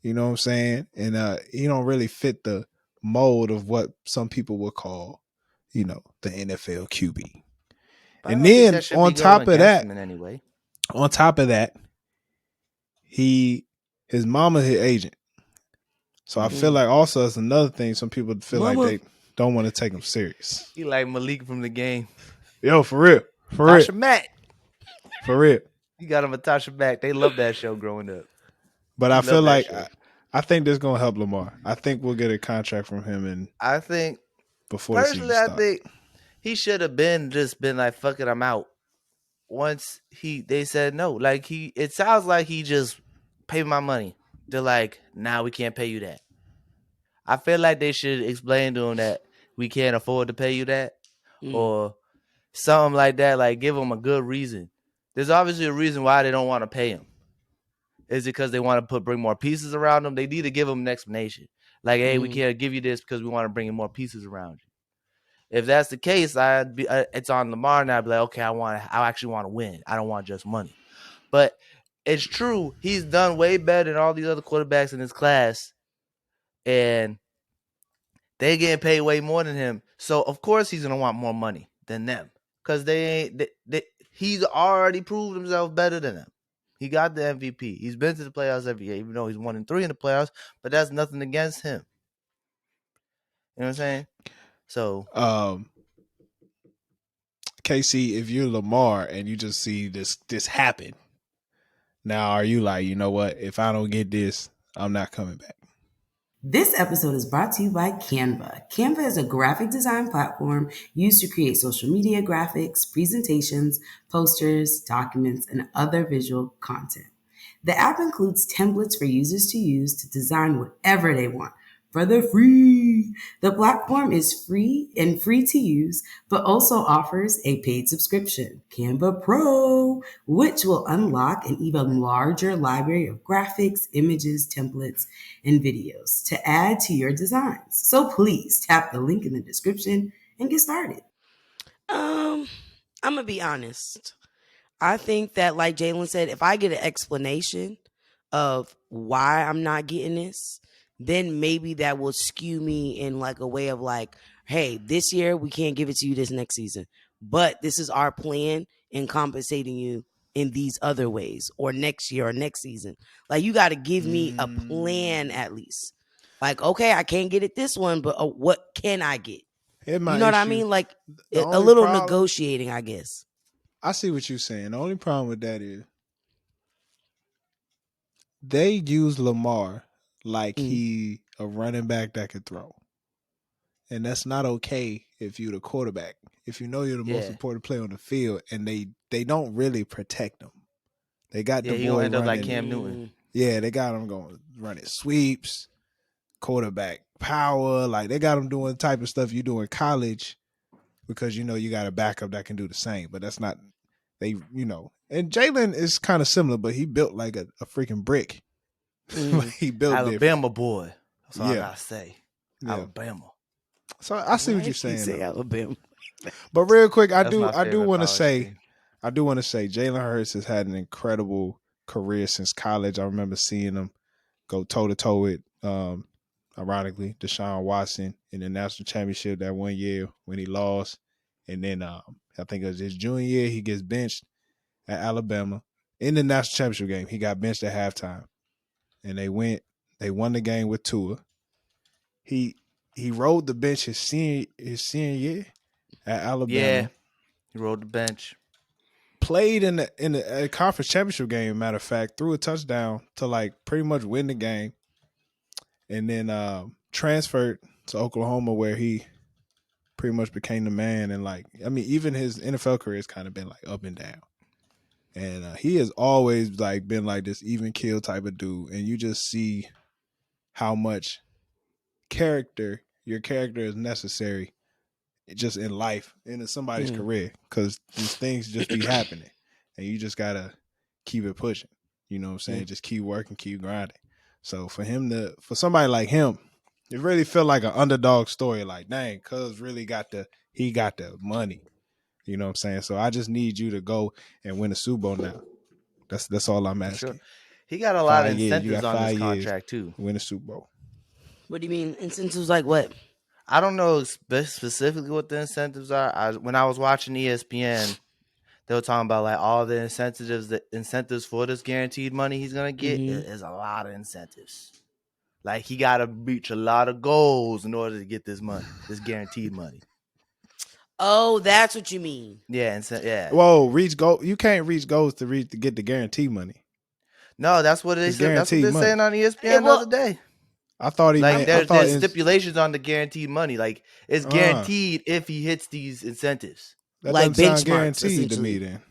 S3: You know what I'm saying? And he don't really fit the mold of what some people would call, the NFL QB. And then on top of that, his mama his agent. So I feel like also it's another thing. Some people feel like they don't want to take him serious.
S2: He like Malik from the game.
S3: Yo, for real.
S2: Tasha Mack.
S3: For real.
S2: You got him a Tasha Mack. They love that show growing up.
S3: But I feel like I think this is gonna help Lamar. I think we'll get a contract from him, and
S2: I think
S3: before
S2: personally, I think he should have been like, fuck it, I'm out. Once they said no, like it sounds like he just paid my money. They're like, nah, we can't pay you that. I feel like they should explain to him that we can't afford to pay you that, or something like that. Like give him a good reason. There's obviously a reason why they don't want to pay him. Is it because they want to bring more pieces around them? They need to give them an explanation. Like, hey, we can't give you this because we want to bring in more pieces around you. If that's the case, it's on Lamar, and I'd be like, okay, I actually want to win. I don't want just money. But it's true. He's done way better than all these other quarterbacks in his class, and they getting paid way more than him. So of course he's gonna want more money than them because he's already proved himself better than them. He got the MVP. He's been to the playoffs every year, even though he's 1-3 in the playoffs. But that's nothing against him. You know what I'm saying? So,
S3: KC, if you're Lamar and you just see this happen, now are you like, you know what? If I don't get this, I'm not coming back.
S4: This episode is brought to you by Canva. Canva is a graphic design platform used to create social media graphics, presentations, posters, documents, and other visual content. The app includes templates for users to use to design whatever they want for the free. The platform is free to use, but also offers a paid subscription, Canva Pro, which will unlock an even larger library of graphics, images, templates, and videos to add to your designs. So please tap the link in the description and get started.
S1: I'm gonna be honest. I think that, like Jalen said, if I get an explanation of why I'm not getting this, then maybe that will skew me in like a way of like, hey, this year we can't give it to you this next season, but this is our plan in compensating you in these other ways, or next year or next season. Like you got to give me a plan at least. Like, okay, I can't get it this one, but what can I get?
S3: Here's
S1: You
S3: my
S1: know what I
S3: issue.
S1: mean? Like
S3: The
S1: a
S3: only
S1: little
S3: problem-
S1: negotiating, I guess.
S3: I see what you're saying. The only problem with that is they use Lamar like he a running back that could throw. And that's not okay if you're the quarterback. If you know you're the most important player on the field, and they don't really protect him. They got the
S2: he
S3: boy
S2: gonna end up
S3: running.
S2: like Cam Newton.
S3: Yeah, they got him going running sweeps, quarterback power. Like they got him doing the type of stuff you do in college because you know you got a backup that can do the same. But that's not And Jalen is kind of similar, but he built like a freaking brick. Like he built
S2: Alabama
S3: different.
S2: boy. That's all I gotta say.
S3: Yeah.
S2: Alabama.
S3: So I see what you're saying.
S1: Say Alabama.
S3: But real quick, I
S2: That's
S3: do
S2: my favorite
S3: want to
S2: college
S3: say,
S2: team.
S3: Jalen Hurts has had an incredible career since college. I remember seeing him go toe to toe with, ironically, Deshaun Watson in the national championship that one year when he lost, and then I think it was his junior year he gets benched at Alabama in the national championship game. He got benched at halftime, and they won the game with Tua. He rode the bench his senior year at Alabama.
S2: Yeah, he rode the bench.
S3: Played in the conference championship game. Matter of fact, threw a touchdown to like pretty much win the game, and then transferred to Oklahoma where he pretty much became the man. And even his NFL career has kind of been like up and down. And he has always like been like this even keel type of dude, and you just see how much your character is necessary just in life, in somebody's career, because these things just be happening, and you just gotta keep it pushing. You know what I'm saying? Just keep working, keep grinding. So for somebody like him, it really felt like an underdog story. Like, dang, Cuz really got the money. You know what I'm saying? So I just need you to go and win a Super Bowl now. That's all I'm asking.
S2: Sure. He got a lot of
S3: 5 years. You
S2: incentives
S3: got
S2: on
S3: 5
S2: this
S3: years
S2: contract too.
S3: to win a Super Bowl.
S1: What do you mean incentives? Like what?
S2: I don't know specifically what the incentives are. When I was watching ESPN, they were talking about like all the incentives for this guaranteed money he's gonna get is a lot of incentives. Like he got to reach a lot of goals in order to get this money, this guaranteed money.
S1: Oh, that's what you mean.
S2: Yeah, yeah.
S3: Whoa, reach goal. You can't reach goals to get the guarantee money.
S2: No, that's what they said. That's what they're saying on ESPN the other day.
S3: I thought he
S2: like
S3: meant,
S2: there's stipulations on the guaranteed money. Like it's guaranteed if he hits these incentives.
S3: That
S1: like
S3: doesn't sound
S1: benchmarks,
S3: guaranteed to me then.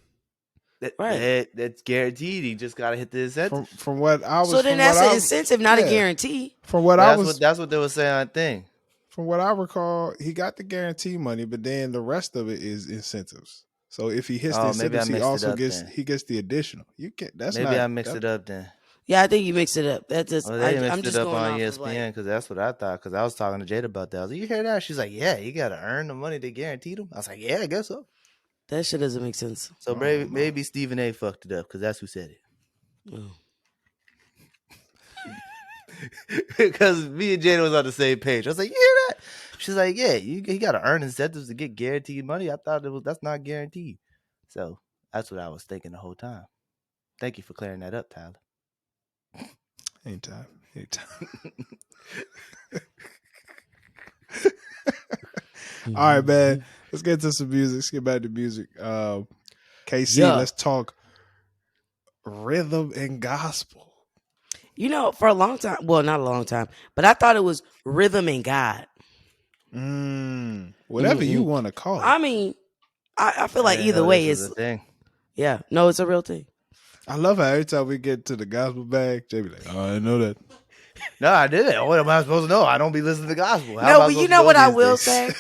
S2: That's guaranteed. He just got to hit the incentives.
S3: From what I was.
S1: So then that's an incentive, not a guarantee.
S3: From what
S2: that's what they were saying. I think.
S3: From what I recall, he got the guarantee money, but then the rest of it is incentives. So if he hits the incentives, he also gets the additional. You can't.
S2: I mixed it up then.
S1: Yeah, I think you mixed it up. That's just
S2: I'm just up on ESPN because that's what I thought. Because I was talking to Jade about that. I was like, "You hear that?" She's like, "Yeah, you got to earn the money they guaranteed him." I was like, "Yeah, I guess so."
S1: That shit doesn't make sense.
S2: So maybe Stephen A. fucked it up because that's who said it.
S1: Oh.
S2: Because me and Jada was on the same page. I was like, "You hear that?" She's like, "Yeah, you got to earn incentives to get guaranteed money." I thought that's not guaranteed. So that's what I was thinking the whole time. Thank you for clearing that up, Tyler.
S3: Anytime. All right, man. Let's get to some music. Let's get back to music. KC, let's talk rhythm and gospel.
S1: You know, for a long time, well, not a long time, but I thought it was rhythm and God.
S3: Whatever you want to call it.
S1: I mean, I feel like either way is
S2: a thing.
S1: Yeah, no, it's a real thing.
S3: I love how every time we get to the gospel bag, Jay be like, "Oh, I didn't know that."
S2: No, I didn't. What am I supposed to know? I don't be listening to gospel.
S1: No, but you know what I will say?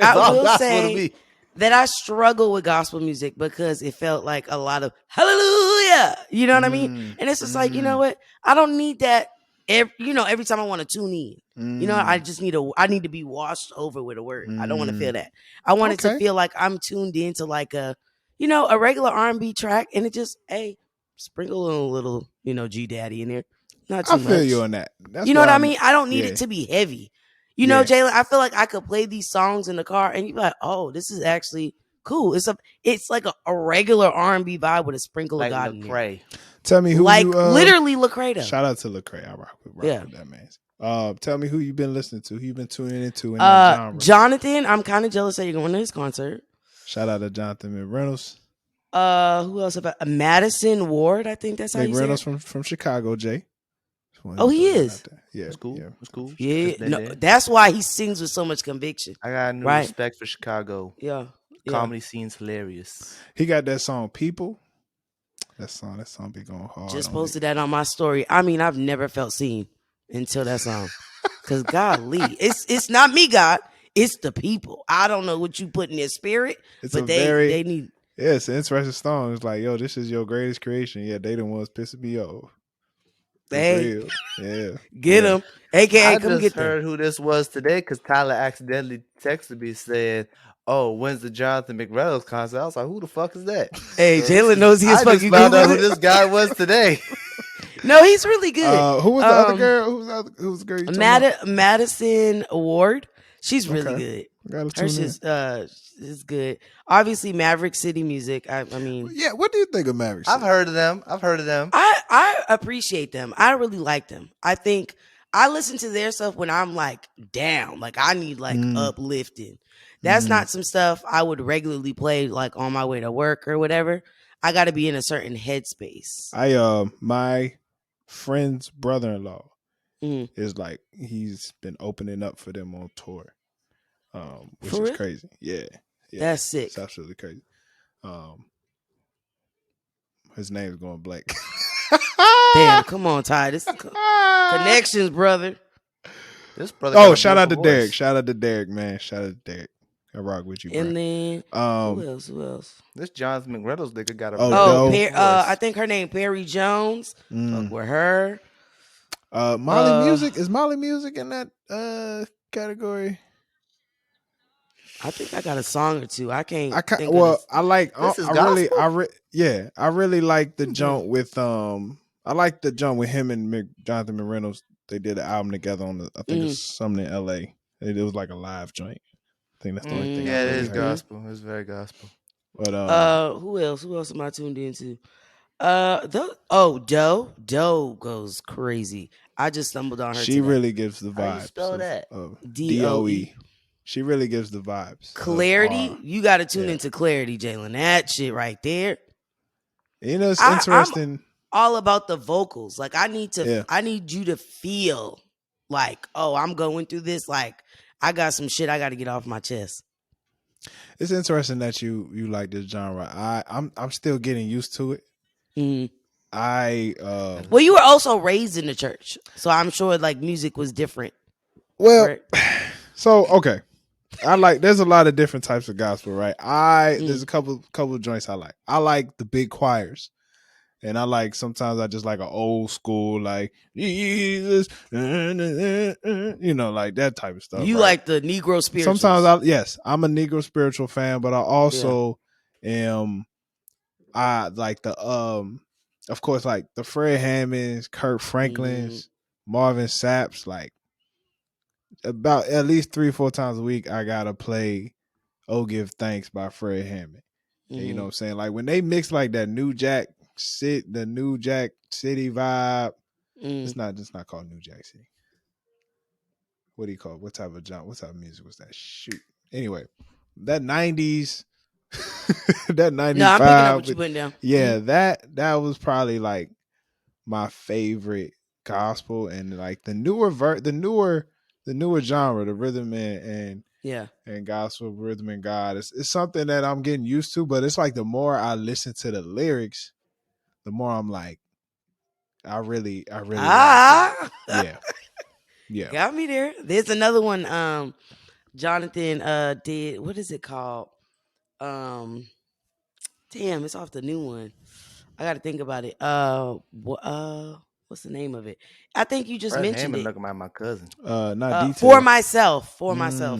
S1: I will say that I struggle with gospel music because it felt like a lot of hallelujah. You know what I mean? And it's just like, you know what? I don't need that. Every time I want to tune in, I need to be washed over with a word. I don't want to feel that. I want it to feel like I'm tuned into like a regular R&B track, and it just, sprinkle a little, G Daddy in there. Not too much.
S3: I feel you on that.
S1: You know what I mean? I don't need it to be heavy. You know, Jalen, I feel like I could play these songs in the car and you'd be like, oh, this is actually cool. It's like a regular R&B vibe with a sprinkle of God in there.
S3: Tell me who
S1: literally Lecrae.
S3: Shout out to Lecrae. I rock with that man. Tell me who you've been listening to, who you've been tuning into in that genre.
S1: Jonathan, I'm kind of jealous that you're going to his concert.
S3: Shout out to Jonathan McReynolds.
S1: Who else about Madison Ward? I think that's how you say it.
S3: McReynolds from Chicago, Jay.
S1: Oh, he is.
S3: Yeah,
S2: It's cool.
S3: Yeah.
S2: It's cool.
S1: Yeah,
S2: Just been
S1: no,
S2: there.
S1: that's why he sings with so much conviction.
S2: I got new
S1: Right.
S2: respect for Chicago.
S1: Yeah,
S2: Comedy scene's hilarious.
S3: He got that song "People." That song be going hard.
S1: Just posted that on my story. I mean, I've never felt seen until that song. Cause golly, it's not me, God. It's the people. I don't know what you put in their spirit, but they need.
S3: Yeah, it's an interesting song. It's like, yo, this is your greatest creation. Yeah, they the ones pissing me off.
S1: Hey,
S3: yeah,
S1: get them. AKA,
S2: I
S1: come
S2: just
S1: get them.
S2: heard who this was today because Tyler accidentally texted me saying, "Oh, when's the Jonathan McReynolds concert?" I was like, "Who the fuck is that?"
S1: Hey, Jalen knows he is
S2: I
S1: fucking
S2: just found out
S1: Googled
S2: who
S1: it.
S2: this guy was today.
S1: No, he's really good.
S3: Who was the other girl? Who was the girl? You talking about?
S1: Madison Ward. She's really
S3: Okay.
S1: good. Hers is good. Obviously, Maverick City Music. I mean,
S3: Yeah. What do you think of Maverick?
S2: I've heard of them.
S1: I appreciate them. I really like them. I think I listen to their stuff when I'm like down, like I need like uplifting. That's not some stuff I would regularly play like on my way to work or whatever. I got to be in a certain headspace.
S3: My friend's brother-in-law
S1: Mhm.
S3: is like he's been opening up for them on tour, which
S1: For
S3: is
S1: real?
S3: crazy. Yeah,
S1: That's sick.
S3: It's absolutely crazy. His name's going blank.
S1: Damn, come on, Ty. This is connections, brother.
S2: This brother. got a
S3: Shout out to
S2: beautiful
S3: Derek.
S2: voice.
S3: Shout out to Derek, man. Shout out to Derek. I rock with you, bro.
S1: And then who else?
S2: This Jonathan McReynolds nigga got a
S3: Oh,
S2: beautiful
S3: dope.
S2: voice.
S1: I think her name Perry Jones. Fuck with her.
S3: Molly Music, is Molly Music in that category?
S1: I think I got a song or two. I can't. think
S3: Well,
S1: of this.
S3: I like.
S2: This is
S3: I really like the jump with I like the jump with him and Jonathan McReynolds. They did an album together on I think it's something in L.A. It was like a live joint. I think that's the only thing.
S2: Yeah,
S3: I
S2: it
S3: really
S2: is
S3: heard.
S2: gospel. It's very gospel.
S3: But
S1: Who else? Who else am I tuned into? Doe goes crazy. I just stumbled on her.
S3: She
S1: today.
S3: really gives the vibes.
S2: How you spell that?
S3: DOE. She really gives the vibes.
S1: Clarity. You got to tune into Clarity, Jalen. That shit right there.
S3: You know, it's interesting.
S1: I'm all about the vocals. Like I need you to feel like, oh, I'm going through this. Like I got some shit I got to get off my chest.
S3: It's interesting that you like this genre. I'm still getting used to it.
S1: Mm-hmm.
S3: Well,
S1: you were also raised in the church, so I'm sure like music was different.
S3: Well,
S1: right?
S3: So okay, there's a lot of different types of gospel, right? There's a couple of joints I like. I like the big choirs, and I like sometimes I just like an old school like Jesus, you know, like that type of stuff.
S1: You
S3: right?
S1: like the Negro spiritual.
S3: Sometimes I'm a Negro spiritual fan, but I also am. I like the of course, like the Fred Hammonds, Kirk Franklin's, Marvin Sapp's, like about at least 3-4 times a week, I gotta play "Oh Give Thanks" by Fred Hammond. And you know what I'm saying? Like when they mix like that New Jack City vibe, it's not called New Jack City. What do you call it? What type of music was that? Shoot. Anyway, that 90s. That 95.
S1: No, I'm picking up what you putting down.
S3: Yeah, that was probably like my favorite gospel, and like the newer genre, the rhythm and gospel, rhythm and God. It's something that I'm getting used to, but it's like the more I listen to the lyrics, the more I'm like, I really like it. Yeah.
S1: Got me there. There's another one. Jonathan did. What is it called? Damn, it's off the new one. I got to think about it. What's the name of it? I think you just
S2: Fred
S1: mentioned
S2: Hammond
S1: it.
S2: looking at my cousin.
S3: Not detailed.
S1: For myself.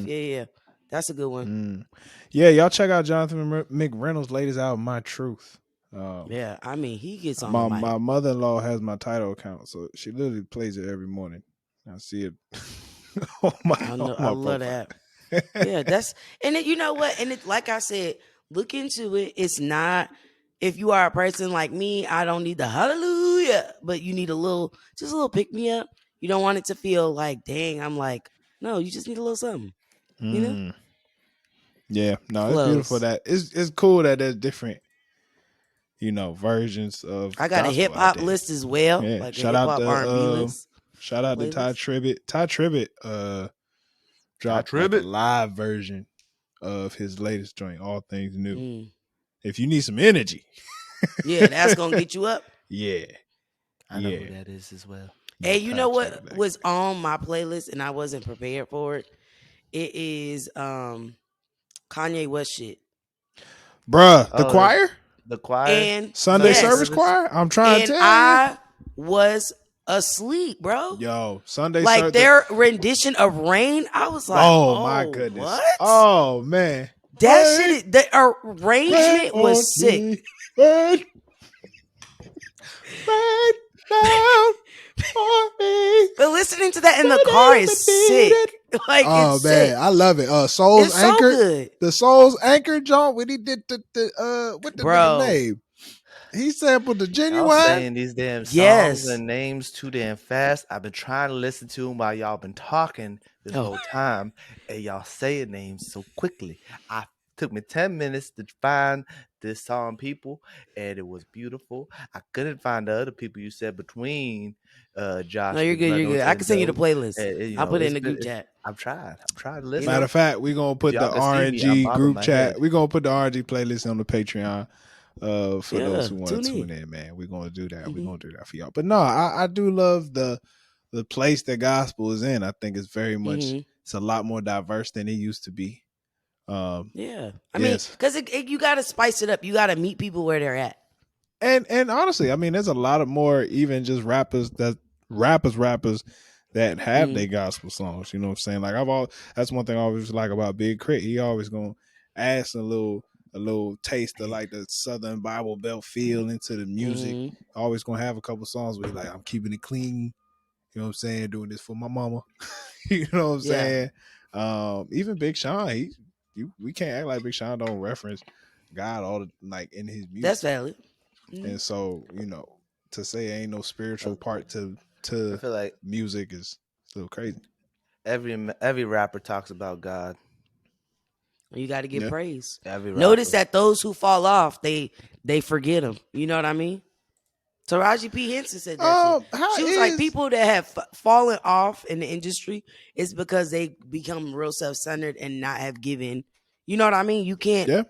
S1: Yeah. That's a good one.
S3: Yeah, y'all check out Jonathan McReynolds' latest album, My Truth.
S1: Yeah, I mean, he gets on
S3: my
S1: the mic.
S3: My mother-in-law has my title account, so she literally plays it every morning. I see it.
S1: I love that. Yeah, and you know what? And it, like I said, look into it. It's not, if you are a person like me, I don't need the hallelujah, but you need just a little pick me up. You don't want it to feel like, dang, I'm like, no, you just need a little something. You know?
S3: Yeah, no, it's beautiful
S1: Flows.
S3: that it's cool that there's different, versions of
S1: I got a hip
S3: gospel out
S1: hop
S3: there.
S1: list as well,
S3: Yeah,
S1: like a hip hop R&B list.
S3: shout out to Ty
S1: Playlist.
S3: Tribbett. Ty Tribbett dropped like a
S2: Tribbett.
S3: live version of his latest joint, All Things New.
S1: Mm.
S3: If you need some energy,
S1: Yeah, that's gonna get you up.
S3: yeah.
S2: I know who that is as well.
S3: Yeah,
S1: Hey, you
S3: Ty
S1: know
S3: Tribbett
S1: what
S3: back
S1: was
S3: there.
S1: on my playlist and I wasn't prepared for it? It is Kanye West shit.
S3: Bruh, the
S2: Oh,
S3: choir?
S2: the choir,
S1: And
S3: Sunday
S1: yes,
S3: service choir? I'm trying
S1: and
S3: to tell
S1: I was asleep, bro.
S3: you. Yo, Sunday
S1: Like
S3: service.
S1: their rendition of Rain, I was like,
S3: Oh,
S1: oh
S3: my goodness.
S1: what?
S3: Oh man.
S1: That
S3: Rain,
S1: shit, the arrangement
S3: rain
S1: was
S3: on
S1: sick.
S3: me. Rain, rain down on me.
S1: But listening to that in the car is sick. Like
S3: Oh
S1: it's
S3: man,
S1: sick.
S3: I love it. Soul's
S1: It's so
S3: Anchor.
S1: good.
S3: The Soul's Anchor joint when he did what the nigga
S1: Bro.
S3: name? He sampled the
S2: y'all
S3: Genuine.
S2: saying these damn songs
S1: Yes.
S2: and names too damn fast. I've been trying to listen to them while y'all been talking this
S1: Oh.
S2: whole time, and y'all saying names so quickly. I took me 10 minutes to find this song, people, and it was beautiful. I couldn't find the other people you said between Josh.
S1: No, you're
S2: Big
S1: good.
S2: Brother,
S1: You're good. I can send you the
S2: Joe.
S1: playlist.
S2: And,
S1: I'll put it in
S2: it's
S1: the group
S2: been-
S1: chat.
S2: I'm trying to listen.
S3: Matter of fact, we're gonna put
S2: Y'all
S3: the
S2: can see me. I'm
S3: RNG
S2: bobbing
S3: group
S2: my
S3: chat.
S2: head.
S3: We're gonna put the RNG playlist on the Patreon. For
S1: Yeah,
S3: those who want to
S1: tune
S3: tune in, man, we're gonna do that. We're
S1: Mhm.
S3: gonna do that for y'all. But no, I do love the place that gospel is in. I think it's very much
S1: Mhm.
S3: it's a lot more diverse than it used to be.
S1: Yeah. I
S3: Yes.
S1: mean, because you got to spice it up. You got to meet people where they're at.
S3: And honestly, I mean, there's a lot of more even just rappers that have their gospel songs. You know what I'm saying? Like that's one thing I always like about Big Crit. He always gonna add a little taste of like the Southern Bible Belt feel into the music.
S1: Mhm.
S3: Always gonna have a couple songs where he's like, I'm keeping it clean. You know what I'm saying? Doing this for my mama. You know what I'm
S1: Yeah.
S3: saying? Even Big Sean, we can't act like Big Sean don't reference God all the like in his music.
S1: That's valid. Mhm.
S3: And so, to say ain't no spiritual part to
S2: I feel like
S3: music is still crazy.
S2: every rapper talks about God.
S1: You got to give
S3: Yeah.
S1: praise.
S2: Every
S1: Notice
S2: rapper.
S1: that those who fall off, they forget him. You know what I mean? Taraji P. Henson said that shit. She was like, people that have fallen off in the industry is because they become real self-centered and not have given. You know what I mean? You can't.
S3: Yeah.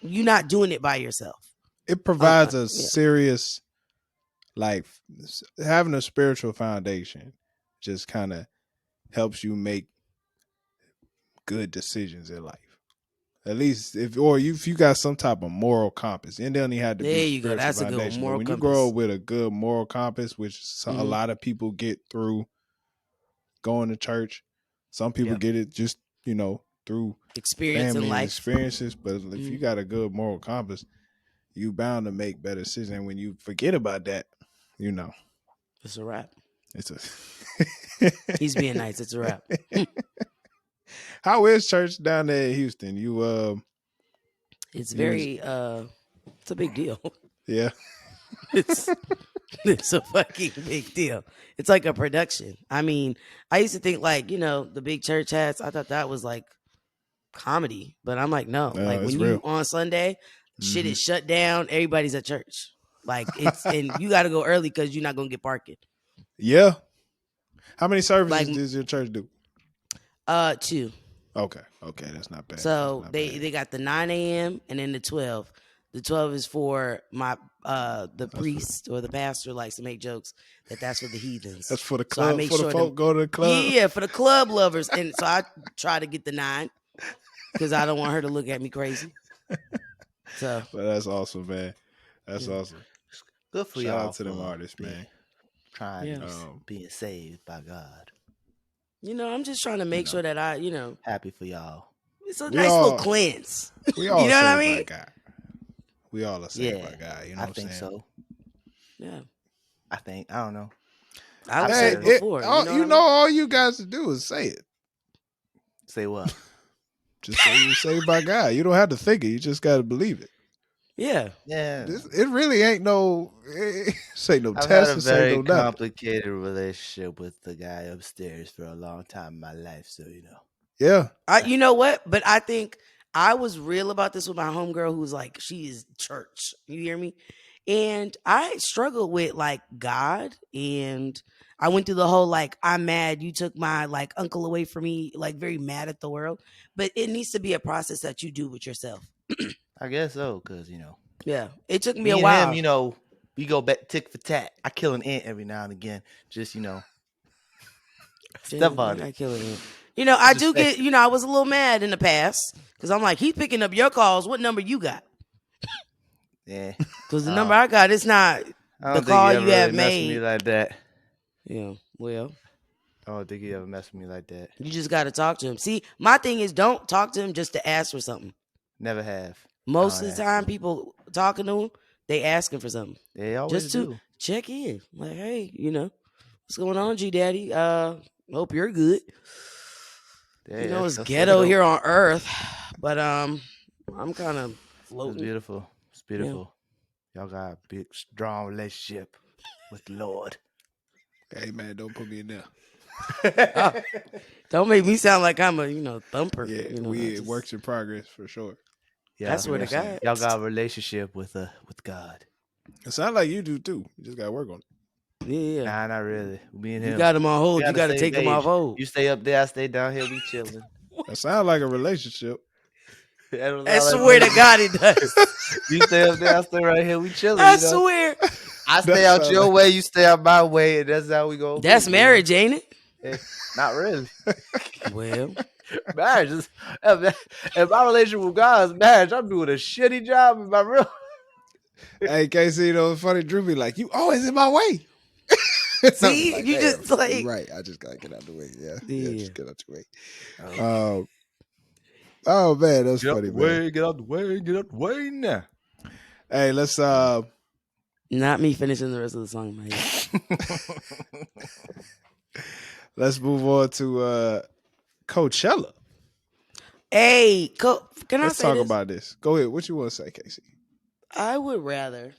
S1: You're not doing it by yourself.
S3: It provides a
S1: Yeah.
S3: serious, like having a spiritual foundation just kind of helps you make good decisions in life. At least if you got some type of moral compass, and they only had to
S1: There
S3: be
S1: you go.
S3: spiritual
S1: That's a good one.
S3: foundation. But
S1: Moral
S3: when you
S1: compass.
S3: grow up with a good moral compass, which a lot of people get through going to church, some people get it just through
S1: experience
S3: family
S1: in
S3: and
S1: life.
S3: experiences. But if you got a good moral compass, you bound to make better decisions. And when you forget about that,
S1: It's a wrap.
S3: it's a
S1: He's being nice. It's a wrap.
S3: How is church down there in Houston? You
S1: It's very it's a big deal.
S3: yeah.
S1: It's a fucking big deal. It's like a production. I mean, I used to think like, the big church hats, I thought that was like comedy, but I'm like, no. Like
S3: it's
S1: when
S3: real.
S1: you on Sunday, shit is shut down, everybody's at church. Like it's and you got to go early cuz you're not going to get parking.
S3: Yeah. How many services does your church do?
S1: 2.
S3: Okay, that's not bad.
S1: So they got the 9 a.m. and then the 12. The 12 is for my the priest or the pastor likes to make jokes that's for the heathens.
S3: That's for the
S1: So I
S3: club.
S1: make
S3: For
S1: sure
S3: the folk go to the club.
S1: Yeah, for the club lovers. And so I try to get the 9 because I don't want her to look at me crazy. So,
S3: but that's awesome, man. That's awesome.
S2: Good for
S3: Shout
S2: y'all.
S3: out to them artists, man.
S2: Trying being saved by God.
S1: I'm just trying to make sure that I,
S2: happy for y'all.
S1: It's a nice little cleanse.
S3: We all
S1: you know what I
S3: saved
S1: mean?
S3: by God. We all are saved by God. You know what I'm saying?
S2: I think so.
S1: Yeah.
S2: I don't know.
S1: I've said it before.
S3: All you guys to do is say it.
S2: Say what?
S3: Just say you're saved by God. You don't have to think it. You just got to believe it.
S1: Yeah.
S2: Yeah.
S3: It really ain't no. This ain't no
S2: I've
S3: test.
S2: had a
S3: This ain't
S2: very
S3: no nothing.
S2: complicated relationship with the guy upstairs for a long time in my life, so
S3: Yeah.
S1: You know what? But I think I was real about this with my homegirl who's like, she is church. You hear me? And I struggled with like God, and I went through the whole like, I'm mad you took my like uncle away from me, like very mad at the world. But it needs to be a process that you do with yourself.
S2: I guess so, because
S1: Yeah. It took me
S2: me
S1: a
S2: and
S1: while.
S2: him, we go back tick for tat. I kill an ant every now and again, just step
S1: Jalen,
S2: on
S1: I
S2: it.
S1: killing it. I
S2: Just
S1: do
S2: say-
S1: get, I was a little mad in the past because I'm like, he's picking up your calls. What number you got?
S2: Yeah,
S1: Because the number I got, it's not
S2: I
S1: the
S2: don't think
S1: call
S2: he
S1: you
S2: ever
S1: have
S2: really messed with me
S1: made.
S2: like that.
S1: Yeah, well,
S2: I don't think he ever messed with me like that.
S1: you just got to talk to him. See, my thing is don't talk to him just to ask for something.
S2: Never have.
S1: Most
S2: I
S1: of the
S2: don't
S1: time,
S2: ask him.
S1: people talking to him, they asking for something.
S2: They always
S1: Just to
S2: do.
S1: check in. Like, hey, what's going on, G Daddy? Hope you're good.
S2: Hey,
S1: It's
S2: that's
S1: ghetto
S2: dope.
S1: here on Earth, but I'm kind of
S2: It's
S1: floating.
S2: beautiful. It's beautiful. Y'all got a big, strong relationship with the Lord.
S3: Hey man, don't put me in there.
S1: Don't make me sound like I'm a thumper.
S3: Yeah, it works in progress for sure.
S2: Yeah,
S1: I swear to God.
S2: y'all got a relationship with God.
S3: It sounds like you do too. You just gotta work on it.
S1: Yeah.
S2: Nah, not really. Me and
S1: You
S2: him.
S1: got him on hold.
S2: We
S1: You
S2: on the
S1: got to
S2: same
S1: take him off
S2: page.
S1: hold.
S2: You stay up there, I stay down here. We chilling.
S3: That sounds like a relationship.
S1: I swear to God it does.
S2: You stay up there, I stay right here. We chilling.
S1: I swear.
S2: I stay
S3: That
S2: out
S3: sound
S2: your
S3: like-
S2: way, you stay out my way, and that's how we go.
S1: That's marriage, ain't it?
S2: Not really.
S1: Well,
S2: Marriage is if my relationship with God is marriage, I'm doing a shitty job in my real.
S3: Hey, Casey, it's funny. Drew be like, "You always in my way."
S1: see,
S3: Like,
S1: you
S3: "Damn,
S1: just like
S3: you're right. I just gotta get out the way. Yeah, just get out the way.
S2: Oh,
S3: Oh man, that's
S2: get out
S3: funny,
S2: the
S3: man.
S2: way, get out the way, get out the way now.
S3: Hey, let's
S1: not me finishing the rest of the song in my head.
S3: let's move on to Coachella.
S1: Hey, can
S3: Let's
S1: I say
S3: talk
S1: this?
S3: about this. Go ahead. What you want to say, Casey?
S1: I would rather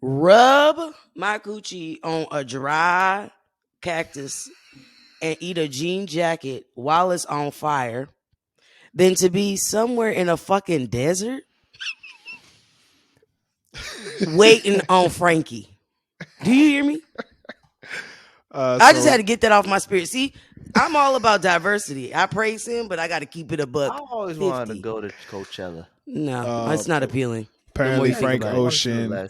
S1: rub my coochie on a dry cactus and eat a jean jacket while it's on fire than to be somewhere in a fucking desert waiting on Frankie. Do you hear me? I just had to get that off my spirit. See, I'm all about diversity. I praise him, but I got to keep it a buck.
S2: I always
S1: 50.
S2: wanted to go to Coachella.
S1: No, it's not appealing.
S3: Apparently,
S1: you think
S3: Frank
S1: about it.
S3: Ocean.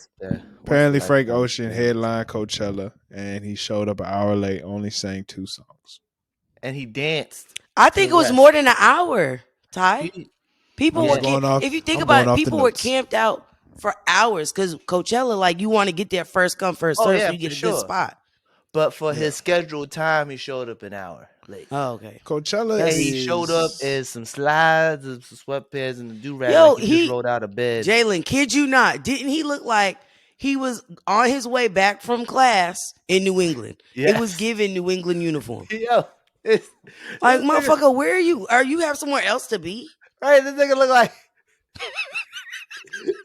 S3: Apparently, Frank Ocean headlined Coachella, and he showed up an hour late. Only sang 2 songs.
S2: And he danced.
S1: I think it was more than an hour, Ty. People
S3: I'm
S1: were
S3: going off-
S1: if you think
S3: I'm
S1: about
S3: going
S1: it,
S3: off the
S1: people were
S3: notes.
S1: camped out for hours because Coachella, like you want to get there first come first
S2: Oh,
S1: serve,
S2: yeah,
S1: so you get
S2: for
S1: a good
S2: sure.
S1: spot.
S2: But for his scheduled time, he showed up an hour late.
S1: Oh, okay.
S3: Coachella
S2: And
S3: is...
S2: he showed up in some slides and some sweatpants and a do-rag.
S1: Yo,
S2: like he just rolled out of bed.
S1: Jalen, kid you not, didn't he look like he was on his way back from class in New England?
S2: Yes.
S1: It was given New England uniform.
S2: Yo,
S1: Like, motherfucker, where are you? Are you have somewhere else to be?
S2: Right, this nigga look like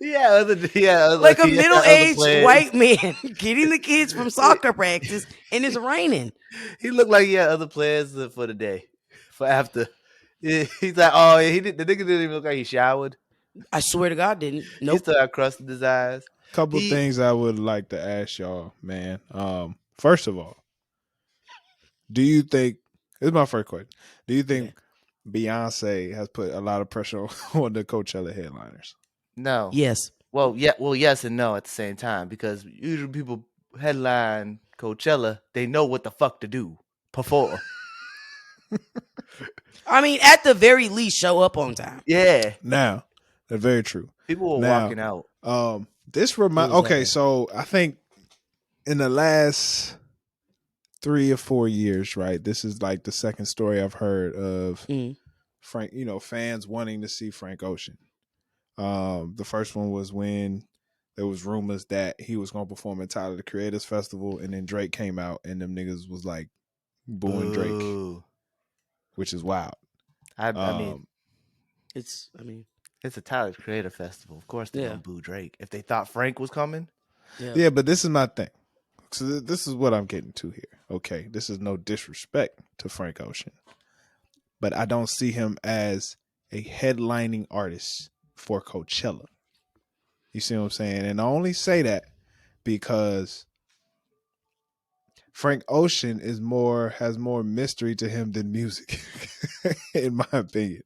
S1: Like a middle-aged white man getting the kids from soccer practice, and it's raining.
S2: He looked like he had other plans for the day, for after. Yeah, he's like, oh, the nigga didn't even look like he showered.
S1: I swear to God, didn't.
S2: He
S1: Nope.
S2: still had crust in his eyes.
S3: Couple things I would like to ask y'all, man. First of all, do you think, this is my first question, do you think Beyonce has put a lot of pressure on the Coachella headliners?
S2: No.
S1: Yes.
S2: Well, yeah. Well, yes and no at the same time, because usually people headline Coachella, they know what the fuck to do perform.
S1: I mean, at the very least, show up on time.
S2: Yeah.
S3: Now, that's very true.
S2: People were walking out.
S3: This okay, so I think in the last 3 or 4 years, right? This is like the second story I've heard of Frank, fans wanting to see Frank Ocean. The first one was when there was rumors that he was going to perform at Tyler the Creators Festival, and then Drake came out, and them niggas was like booing Drake, which is wild.
S2: I mean, It's a Tyler Creator Festival. Of course, they're
S1: Yeah.
S2: gonna boo Drake. If they thought Frank was coming,
S3: Yeah, but this is my thing. So this is what I'm getting to here. Okay, this is no disrespect to Frank Ocean, but I don't see him as a headlining artist for Coachella. You see what I'm saying? And I only say that because Frank Ocean has more mystery to him than music, in my opinion.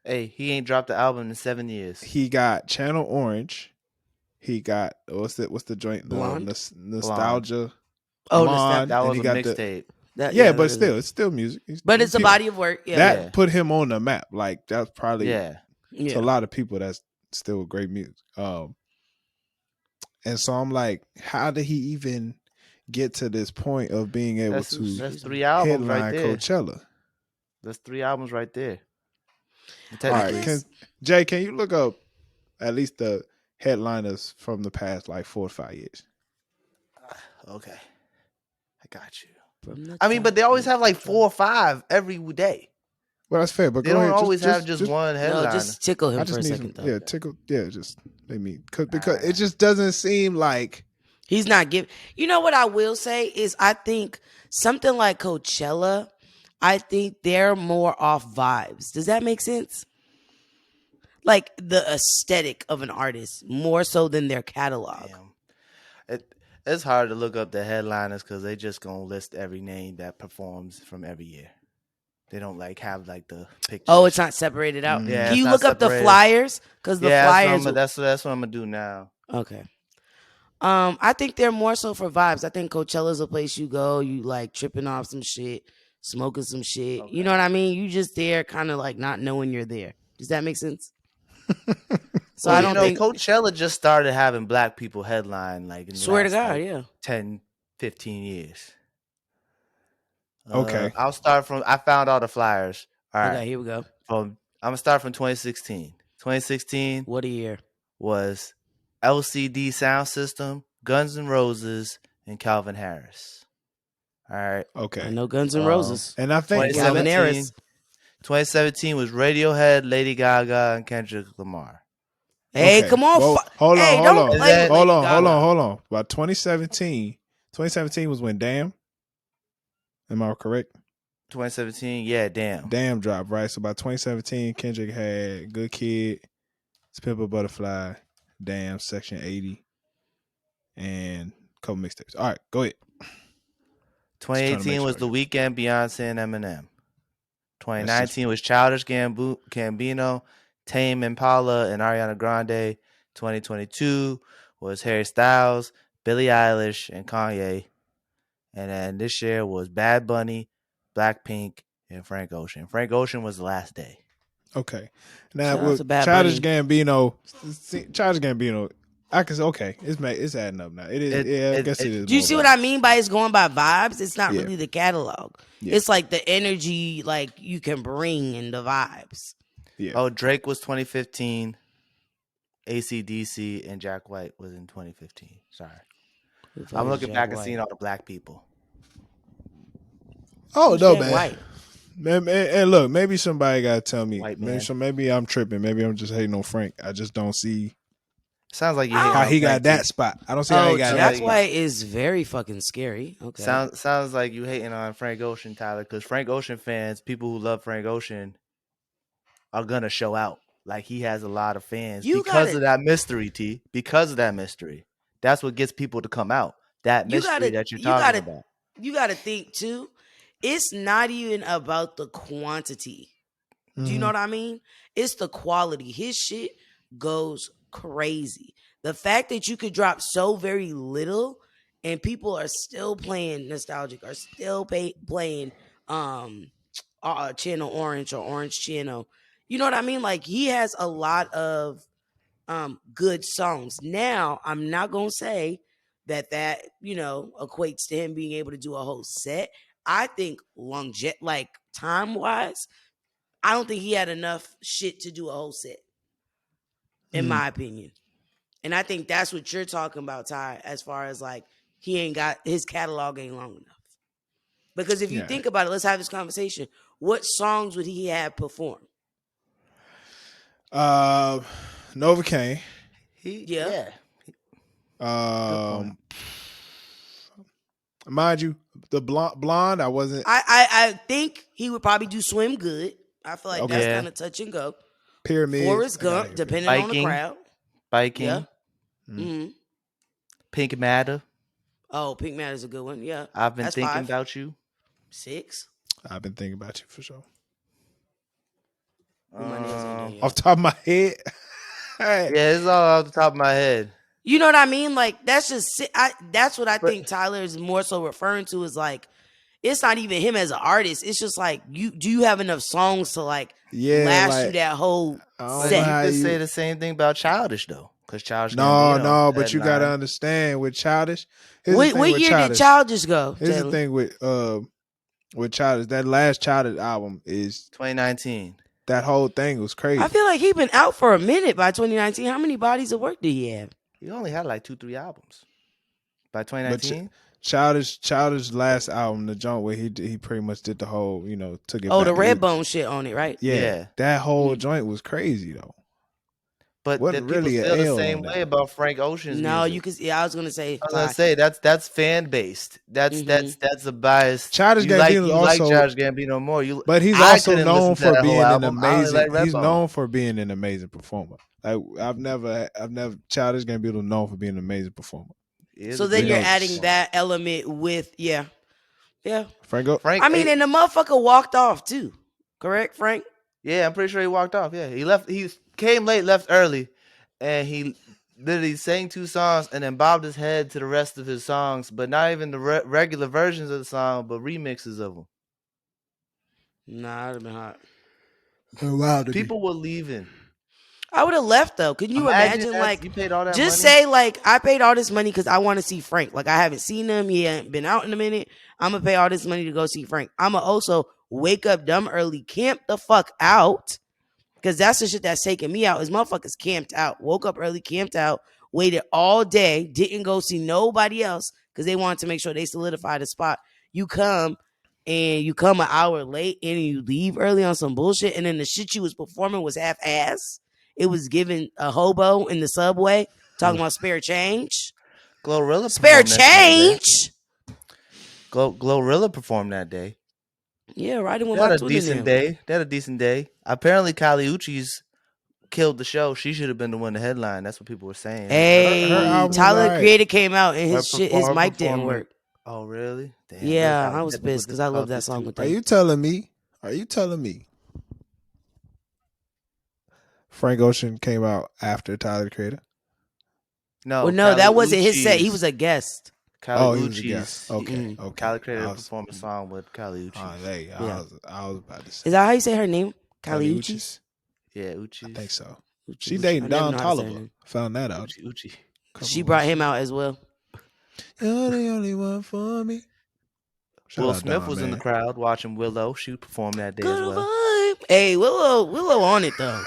S2: hey, he ain't dropped the album in 7 years.
S3: He got Channel Orange. He got what's the joint?
S1: Blonde?
S3: Nostalgia.
S1: Oh,
S3: Blonde,
S2: That
S3: and
S2: was
S3: he
S2: a
S3: got
S2: mixtape.
S3: yeah, but still, it's still music.
S1: But it's a
S3: Yeah.
S1: body of work. Yeah.
S3: That
S2: Yeah.
S3: put him on the map. Like that's probably
S2: Yeah.
S3: to a lot of people that's still great music. And so I'm like, how did he even get to this point of being able
S2: That's
S3: to
S2: 3 albums
S3: headline
S2: right there.
S3: Coachella?
S2: That's 3 albums right there.
S3: All right,
S2: Technically.
S3: Jay, can you look up at least the headliners from the past like 4 or 5 years?
S2: Okay. I got you.
S1: From the
S2: I mean, but they always have like 4 or 5 every day.
S3: Well, that's fair, but
S2: They
S3: go
S2: don't
S3: ahead.
S2: always have just one headliner.
S1: No, just tickle him
S3: I
S1: for
S3: just
S1: a
S3: need
S1: second,
S3: some,
S1: though.
S3: yeah, tickle, yeah, just because it just doesn't seem like
S1: He's not giving. You know what I will say is I think something like Coachella, I think they're more off vibes. Does that make sense? Like the aesthetic of an artist more so than their catalog.
S2: Damn. It's hard to look up the headliners because they just gonna list every name that performs from every year. They don't like have like the pictures.
S1: Oh, it's not separated out.
S2: Yeah,
S1: Can
S2: it's
S1: you
S2: not
S1: look up the
S2: separated.
S1: flyers? Because the flyers.
S2: That's what I'm gonna do now.
S1: Okay. I think they're more so for vibes. I think Coachella's a place you go, you like tripping off some shit, smoking some shit.
S2: Okay.
S1: You know what I mean? You just there kind of like not knowing you're there. Does that make sense? So
S2: Well,
S1: I don't think
S2: Coachella just started having black people headline like in the
S1: swear to
S2: last,
S1: God,
S2: like,
S1: yeah.
S2: 10, 15 years.
S3: Okay.
S2: I'll start from I found all the flyers. All right.
S1: Okay, here we go.
S2: I'm gonna start from 2016. 2016
S1: What a year.
S2: was LCD Sound System, Guns N' Roses, and Calvin Harris. All right.
S3: okay.
S1: I know Guns N' Roses.
S3: And I think
S1: Calvin Harris.
S2: 2017 was Radiohead, Lady Gaga, and Kendrick Lamar.
S1: Hey,
S3: okay.
S1: come on.
S3: Well, hold
S1: hey,
S3: on,
S1: don't
S3: hold on,
S1: play with
S3: hold
S1: Lady
S3: on,
S1: Gaga.
S3: hold on. About 2017 was when Damn. Am I correct?
S2: 2017, yeah, damn.
S3: Damn dropped, right? So by 2017, Kendrick had Good Kid, To Pimp a Butterfly, Damn, Section 80, and a couple mixtapes. All right, go ahead.
S2: 2018 was The Weeknd, Beyonce, and Eminem. 2019 was Childish Gambino, Tame Impala, and Ariana Grande. 2022 was Harry Styles, Billie Eilish, and Kanye. And then this year was Bad Bunny, Blackpink, and Frank Ocean. Frank Ocean was the last day.
S3: Okay. Now
S1: Shout out
S3: with
S1: to Bad
S3: Childish
S1: Bunny.
S3: Gambino, I can say okay, it's adding up now. It is. I guess it is.
S1: Do you see what I mean by it's going by vibes? It's not
S3: Yeah.
S1: really the catalog.
S3: Yeah.
S1: It's like the energy like you can bring in the vibes.
S3: Yeah.
S2: Oh, Drake was 2015. AC/DC and Jack White was in 2015. Sorry. I'm looking back and seeing all the black people.
S3: Oh no,
S1: Jack
S3: man.
S1: White?
S3: And look, maybe somebody gotta tell me.
S2: White man.
S3: Maybe I'm tripping. Maybe I'm just hating on Frank. I just don't see
S2: Sounds like you
S3: how he got that spot. I don't see how
S1: Oh,
S3: he got that
S1: Jack
S3: spot.
S1: White is very fucking scary. Okay.
S2: Sounds like you hating on Frank Ocean, Tyler, because Frank Ocean fans, people who love Frank Ocean, are gonna show out. Like he has a lot of fans because of that mystery, T. Because of that mystery. That's what gets people to come out. That mystery that you're talking about.
S1: You gotta think too. It's not even about the quantity. Do you know what I mean? It's the quality. His shit goes crazy. The fact that you could drop so very little and people are still playing nostalgic, are still playing Channel Orange or Orange Channel. You know what I mean? Like he has a lot of good songs. Now, I'm not gonna say that equates to him being able to do a whole set. I think like time wise, I don't think he had enough shit to do a whole set, in my opinion. And I think that's what you're talking about, Ty, as far as like his catalog ain't long enough. Because if you think about it, let's have this conversation. What songs would he have performed?
S3: Novocaine.
S1: Yeah.
S3: Um, mind you, the blonde. I wasn't.
S1: I think he would probably do Swim Good. I feel like
S3: Okay.
S1: that's
S2: Yeah.
S1: kind of touch and go.
S3: Pyramids.
S1: Forrest
S3: I gotta
S1: Gump,
S3: hear
S1: depending on the
S2: Biking.
S1: crowd.
S2: Biking.
S1: Yeah.
S3: Mm.
S1: hmm
S2: Pink Matter.
S1: Oh, Pink Matter's a good one. Yeah.
S2: I've been
S1: That's
S2: thinking
S1: 5.
S2: about you.
S1: 6.
S3: I've been thinking about you for sure.
S1: Ooh, my nails ain't done
S2: Um,
S1: yet.
S3: Off the top of my head.
S2: yeah, it's all off the top of my head.
S1: You know what I mean? Like that's just that's what I
S2: But-
S1: think Tyler is more so referring to is like it's not even him as an artist. It's just like do you have enough songs to like
S3: Yeah,
S1: last
S3: like,
S1: you that whole
S3: I don't
S2: But
S3: know
S2: you
S3: how
S1: set?
S2: could say the same thing about Childish though, because Childish.
S3: No,
S2: Gambino
S3: but you gotta
S2: headlined.
S3: understand with Childish. Here's the
S1: What
S3: thing with
S1: year
S3: Childish.
S1: did Childish go?
S3: Here's the
S1: Jalen?
S3: thing with Childish. That last Childish album is
S2: 2019.
S3: that whole thing was crazy.
S1: I feel like he been out for a minute by 2019. How many bodies of work did he have?
S2: He only had like 2-3 albums by 2019.
S3: Childish last album, the joint where he pretty much did the whole, took it.
S1: Oh,
S3: back.
S1: the Redbone shit on it, right?
S3: Yeah, that whole
S1: Mhm.
S3: joint was crazy though.
S2: But
S3: Wasn't
S2: the people
S3: really a
S2: feel the
S3: L
S2: same
S3: on
S2: way
S3: that.
S2: about Frank Ocean's
S1: No,
S2: music.
S1: you could. Yeah, I was gonna say.
S2: I was gonna say that's fan based. That's a bias.
S3: Childish
S2: You like
S3: Gambino also,
S2: Childish Gambino more.
S3: but he's
S2: I
S3: also
S2: couldn't
S3: known
S2: listen to
S3: for
S2: that
S3: being
S2: whole
S3: an
S2: album. I only
S3: amazing.
S2: like
S3: He's
S2: Redbone.
S3: known for being an amazing performer. Like I've never Childish Gambino known for being an amazing performer.
S2: He is
S1: So
S2: a
S1: then
S2: great
S1: you're
S3: knows.
S1: adding
S2: performer.
S1: that element with yeah.
S3: Franco,
S2: Frank.
S1: I mean, and the motherfucker walked off too. Correct, Frank?
S2: Yeah, I'm pretty sure he walked off. Yeah, he left. He came late, left early, and he literally sang 2 songs and then bobbed his head to the rest of his songs, but not even the regular versions of the song, but remixes of them.
S1: Nah, I'd have been hot.
S3: wow,
S2: People were leaving.
S1: I would have left though. Can you imagine
S2: that
S1: like
S2: you paid all that
S1: just
S2: money?
S1: say like I paid all this money because I want to see Frank. Like I haven't seen him. He ain't been out in a minute. I'm gonna pay all this money to go see Frank. I'm gonna also wake up dumb early, camp the fuck out. Because that's the shit that's taking me out is motherfuckers camped out. Woke up early, camped out, waited all day, didn't go see nobody else because they wanted to make sure they solidified a spot. You come and you come an hour late and you leave early on some bullshit. And then the shit you was performing was half-ass. It was giving a hobo in the subway talking about spare change.
S2: Glorilla
S1: Spare
S2: performed that same day.
S1: change?
S2: Glorilla performed that day.
S1: Yeah, riding with
S2: They had
S1: my
S2: a
S1: twin in
S2: decent
S1: them.
S2: day. They had a decent day. Apparently, Kali Uchis killed the show. She should have been the one to headline. That's what people were saying.
S1: Hey,
S3: Her album was
S1: Tyler the
S3: alright.
S1: Creator came out and
S2: Her
S1: his mic didn't
S2: performance-
S1: work.
S2: Oh, really? Damn,
S1: Yeah,
S2: they
S1: I was
S2: had to put
S1: pissed because I love that
S2: this
S1: song
S2: too.
S1: with
S3: Are
S1: them.
S3: you telling me? Are you telling me? Frank Ocean came out after Tyler the Creator.
S2: No,
S1: Well, no,
S2: Kali
S1: that wasn't his set. He
S2: Uchis-
S1: was a guest.
S2: Kali
S3: He was a
S2: Uchis.
S3: guest. Okay, okay.
S2: Kali created
S3: I
S2: a
S3: was-
S2: performance song with Kali Uchis.
S3: Hey,
S1: Yeah.
S3: I was about to say.
S1: Is that how you say her name?
S3: Kali
S1: Kaliuchis?
S2: Yeah, Uchis.
S3: I think so.
S1: Uchi,
S3: She
S1: Uchi.
S3: dating
S1: I never
S3: Don
S1: know how to say her
S3: Toliver.
S1: name.
S3: Found that out.
S2: Uchi.
S1: She brought him out as well.
S3: You're the only one for me. Shout
S2: Will
S3: out
S2: Smith
S3: Don,
S2: was in the
S3: man.
S2: crowd watching Willow. She performed that day as
S1: Good
S2: well.
S1: vibe. Hey, Willow on it though.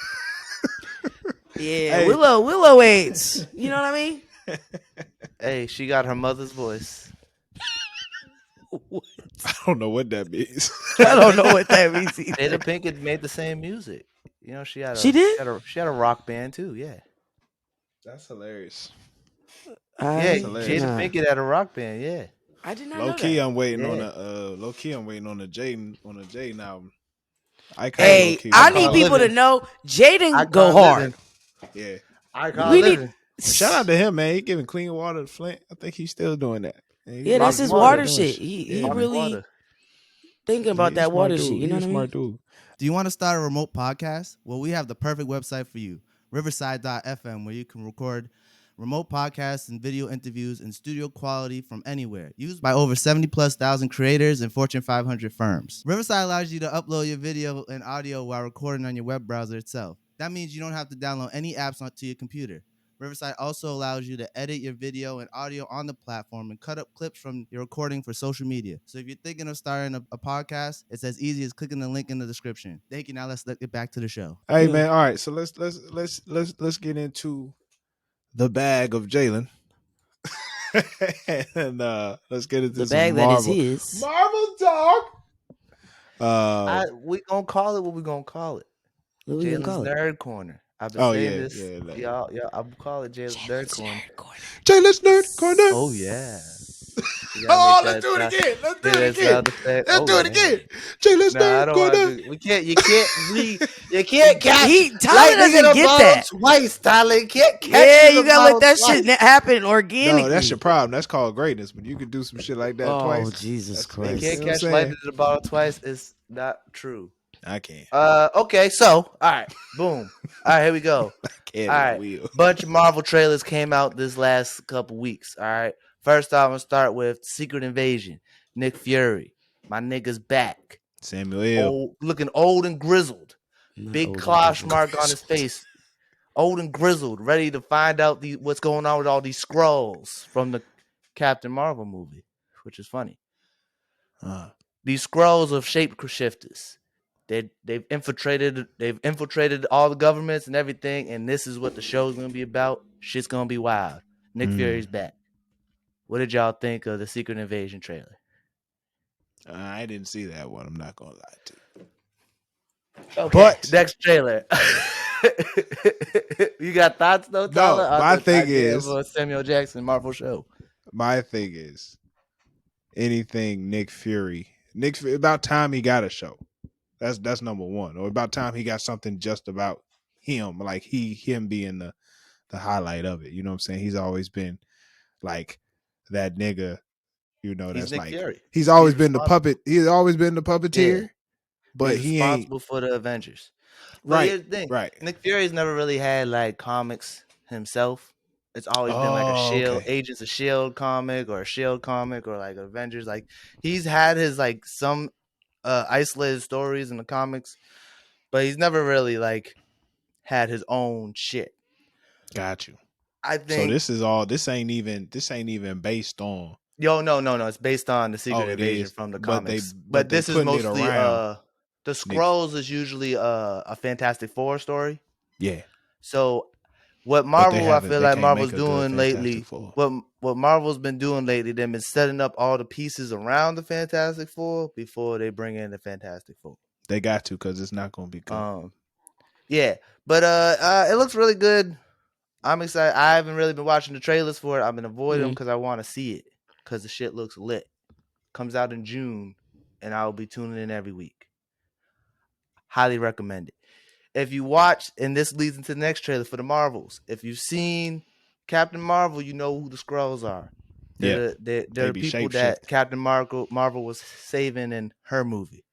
S1: Yeah,
S3: Hey.
S1: Willow ain't. You know what I mean?
S2: Hey, she got her mother's voice.
S3: I don't know what that means.
S1: I don't know what that means either.
S2: Jada Pinkett made the same music. You know, she had a
S1: She did?
S2: She had a rock band too. Yeah,
S3: That's hilarious.
S2: yeah.
S3: hilarious.
S2: Jada Pinkett had a rock band. Yeah.
S1: I did not
S3: Low
S1: know
S3: key,
S1: that.
S3: I'm waiting on
S2: Yeah.
S3: the Jaden album.
S1: Hey,
S3: low-key.
S1: I
S2: Icon
S1: need people to
S2: living.
S1: know Jaden
S2: Icon
S1: go hard.
S2: living.
S3: Yeah.
S2: Icon
S1: We
S2: living.
S1: need.
S3: Shout out to him, man. He giving clean water to Flint. I think he's still doing that.
S1: Yeah, that's his
S2: Rock
S1: water
S2: water
S1: shit.
S3: doing
S1: He
S3: Yeah, man.
S1: really
S2: Water.
S1: thinking about that water shit. You know what I mean?
S3: Smart dude.
S5: Do you want to start a remote podcast? Well, we have the perfect website for you, riverside.fm, where you can record remote podcasts and video interviews in studio quality from anywhere, used by over 70,000+ creators and Fortune 500 firms. Riverside allows you to upload your video and audio while recording on your web browser itself. That means you don't have to download any apps onto your computer. Riverside also allows you to edit your video and audio on the platform and cut up clips from your recording for social media. So if you're thinking of starting a podcast, it's as easy as clicking the link in the description. Thank you. Now let's get back to the show.
S3: Hey
S1: Yeah.
S3: man, all right. So let's get into the bag of Jalen. And let's get into
S1: The
S3: some
S1: bag that is
S3: Marvel.
S1: his.
S3: Marvel talk.
S2: We gonna call it what we gonna call it.
S1: What we gonna
S2: Jalen's
S1: call it?
S2: Nerd Corner. I've been
S3: Oh
S2: saying
S3: yeah,
S2: this,
S3: yeah.
S2: y'all. I'm calling Jalen's Nerd Corner.
S3: Jaylen's Nerd Corner.
S2: Oh yeah, you gotta make
S3: Oh, let's
S2: that
S3: do it
S2: sound.
S3: again. Let's do
S2: Hear
S3: it
S2: that
S3: again.
S2: sound effect.
S3: Let's
S2: Oh
S3: do it
S2: yeah.
S3: again. Jaylen's
S2: No, I
S3: Nerd
S2: don't want
S3: Corner.
S2: to do. You can't you can't catch
S1: Tyler
S2: lightning in
S1: doesn't
S2: a
S1: get
S2: bottle
S1: that.
S2: twice, Tyler. You can't catch
S1: Yeah,
S2: it in
S1: you
S2: a
S1: gotta let
S2: bottle
S1: that
S2: twice.
S1: shit happen organically.
S3: No, that's your problem. That's called greatness. When you can do some shit like that
S1: Oh,
S3: twice.
S1: Jesus
S3: that's-
S2: You
S1: Christ.
S2: can't
S3: You know what I'm
S2: catch
S3: saying?
S2: lightning in a bottle twice. It's not true.
S3: I can't.
S2: Okay, so all right, boom. All right, here we go.
S3: I can't
S2: All
S3: at
S2: right,
S3: will.
S2: bunch of Marvel trailers came out this last couple weeks. All right, first off, I'm gonna start with Secret Invasion. Nick Fury, my nigga's back.
S3: Samuel L.
S2: Looking old and grizzled.
S1: Not
S2: Big
S1: old and
S2: closh
S1: grizzled.
S2: mark on his face. Old and grizzled, ready to find out what's going on with all these Skrulls from the Captain Marvel movie, which is funny. These Skrulls of shapeshifters. They've infiltrated all the governments and everything, and this is what the show's gonna be about. Shit's gonna be wild. Nick Fury's back. What did y'all think of the Secret Invasion trailer?
S3: I didn't see that one. I'm not gonna lie to you.
S2: Okay,
S3: But
S2: next trailer. You got thoughts though, Tyler?
S3: no,
S2: on
S3: my
S2: the
S3: thing
S2: idea
S3: is
S2: of a Samuel Jackson Marvel show.
S3: my thing is anything Nick Fury. About time he got a show. That's number one. Or about time he got something just about him, like him being the highlight of it. You know what I'm saying? He's always been like that nigga. You know,
S2: He's
S3: that's
S2: Nick
S3: like
S2: Fury.
S3: he's always
S2: He's
S3: been the
S2: responsible.
S3: puppet. He's always been the puppeteer.
S2: Yeah.
S3: But
S2: He's
S3: he ain't
S2: responsible for the Avengers. But
S3: right.
S2: here's the thing.
S3: Right.
S2: Nick Fury's never really had like comics himself. It's always been like a
S3: Okay.
S2: Agents of Shield comic or a Shield comic or like Avengers. Like he's had his like some isolated stories in the comics, but he's never really like had his own shit.
S3: Got you.
S2: I think
S3: So this ain't even based on.
S2: no. It's based on the Secret
S3: It
S2: Invasion
S3: is,
S2: from the
S3: but
S2: comics.
S3: they
S2: This is
S3: putting it
S2: mostly
S3: around
S2: the Skrulls is usually a Fantastic Four story.
S3: Yeah.
S2: So what
S3: But they
S2: Marvel, I feel like
S3: can't
S2: Marvel's
S3: make a good
S2: doing lately,
S3: Fantastic Four.
S2: what Marvel's been doing lately, they've been setting up all the pieces around the Fantastic Four before they bring in the Fantastic Four.
S3: They got to, because it's not going to be good.
S2: Yeah, but it looks really good. I'm excited. I haven't really been watching the trailers for it. I've been avoiding them because I want to see it because the shit looks lit. Comes out in June, and I'll be tuning in every week. Highly recommend it. If you watch, and this leads into the next trailer for the Marvels. If you've seen Captain Marvel, you know who the Skrulls are. They're the people that Captain Marvel was saving in her movie.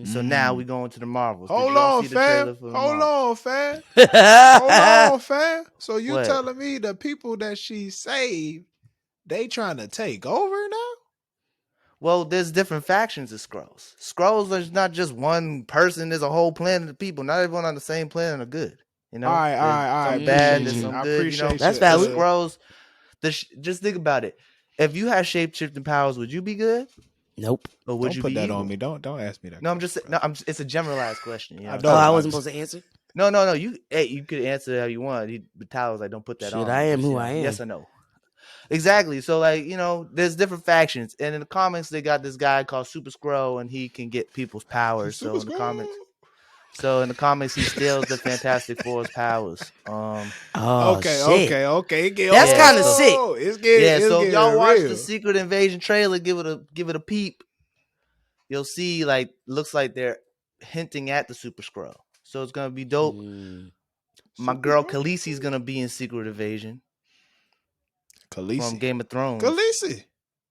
S2: So now we go into the Marvels.
S3: Hold
S2: Did y'all
S3: on,
S2: see the
S3: fam.
S2: trailer for the
S3: Hold
S2: Marvels?
S3: on, fam. Hold on, fam. So you
S2: What?
S3: telling me the people that she saved, they trying to take over now?
S2: Well, there's different factions of Skrulls. Skrulls is not just one person. There's a whole planet of people. Not everyone on the same planet are good. You know,
S3: All right.
S2: some bad, there's
S3: you.
S2: some
S3: I
S2: good. You know,
S3: appreciate
S1: That's
S3: you.
S2: the
S1: valid.
S2: Skrulls. Just think about it. If you had shape-shifting powers, would you be good?
S1: Nope.
S2: Or would
S3: Don't
S2: you
S3: put
S2: be
S3: that
S2: evil?
S3: on me. Don't ask me that.
S2: No, I'm just no. It's a generalized question. You know?
S1: I wasn't supposed to answer.
S2: No. You could answer how you want. But Tyler's like, don't put that on.
S1: Shit, I am
S2: Just,
S1: who I am.
S2: Yes or no. Exactly. So like, there's different factions, and in the comics they got this guy called Super Skrull, and he can get people's powers. So in the comics, he steals the Fantastic Four's powers.
S1: Shit.
S3: Okay.
S1: That's kind of sick.
S2: So if y'all watch
S3: real.
S2: the Secret Invasion trailer, give it a peep. You'll see like looks like they're hinting at the Super Skrull. So it's gonna be dope. My girl Khaleesi's gonna be in Secret Invasion. From Game of Thrones.
S3: Khaleesi.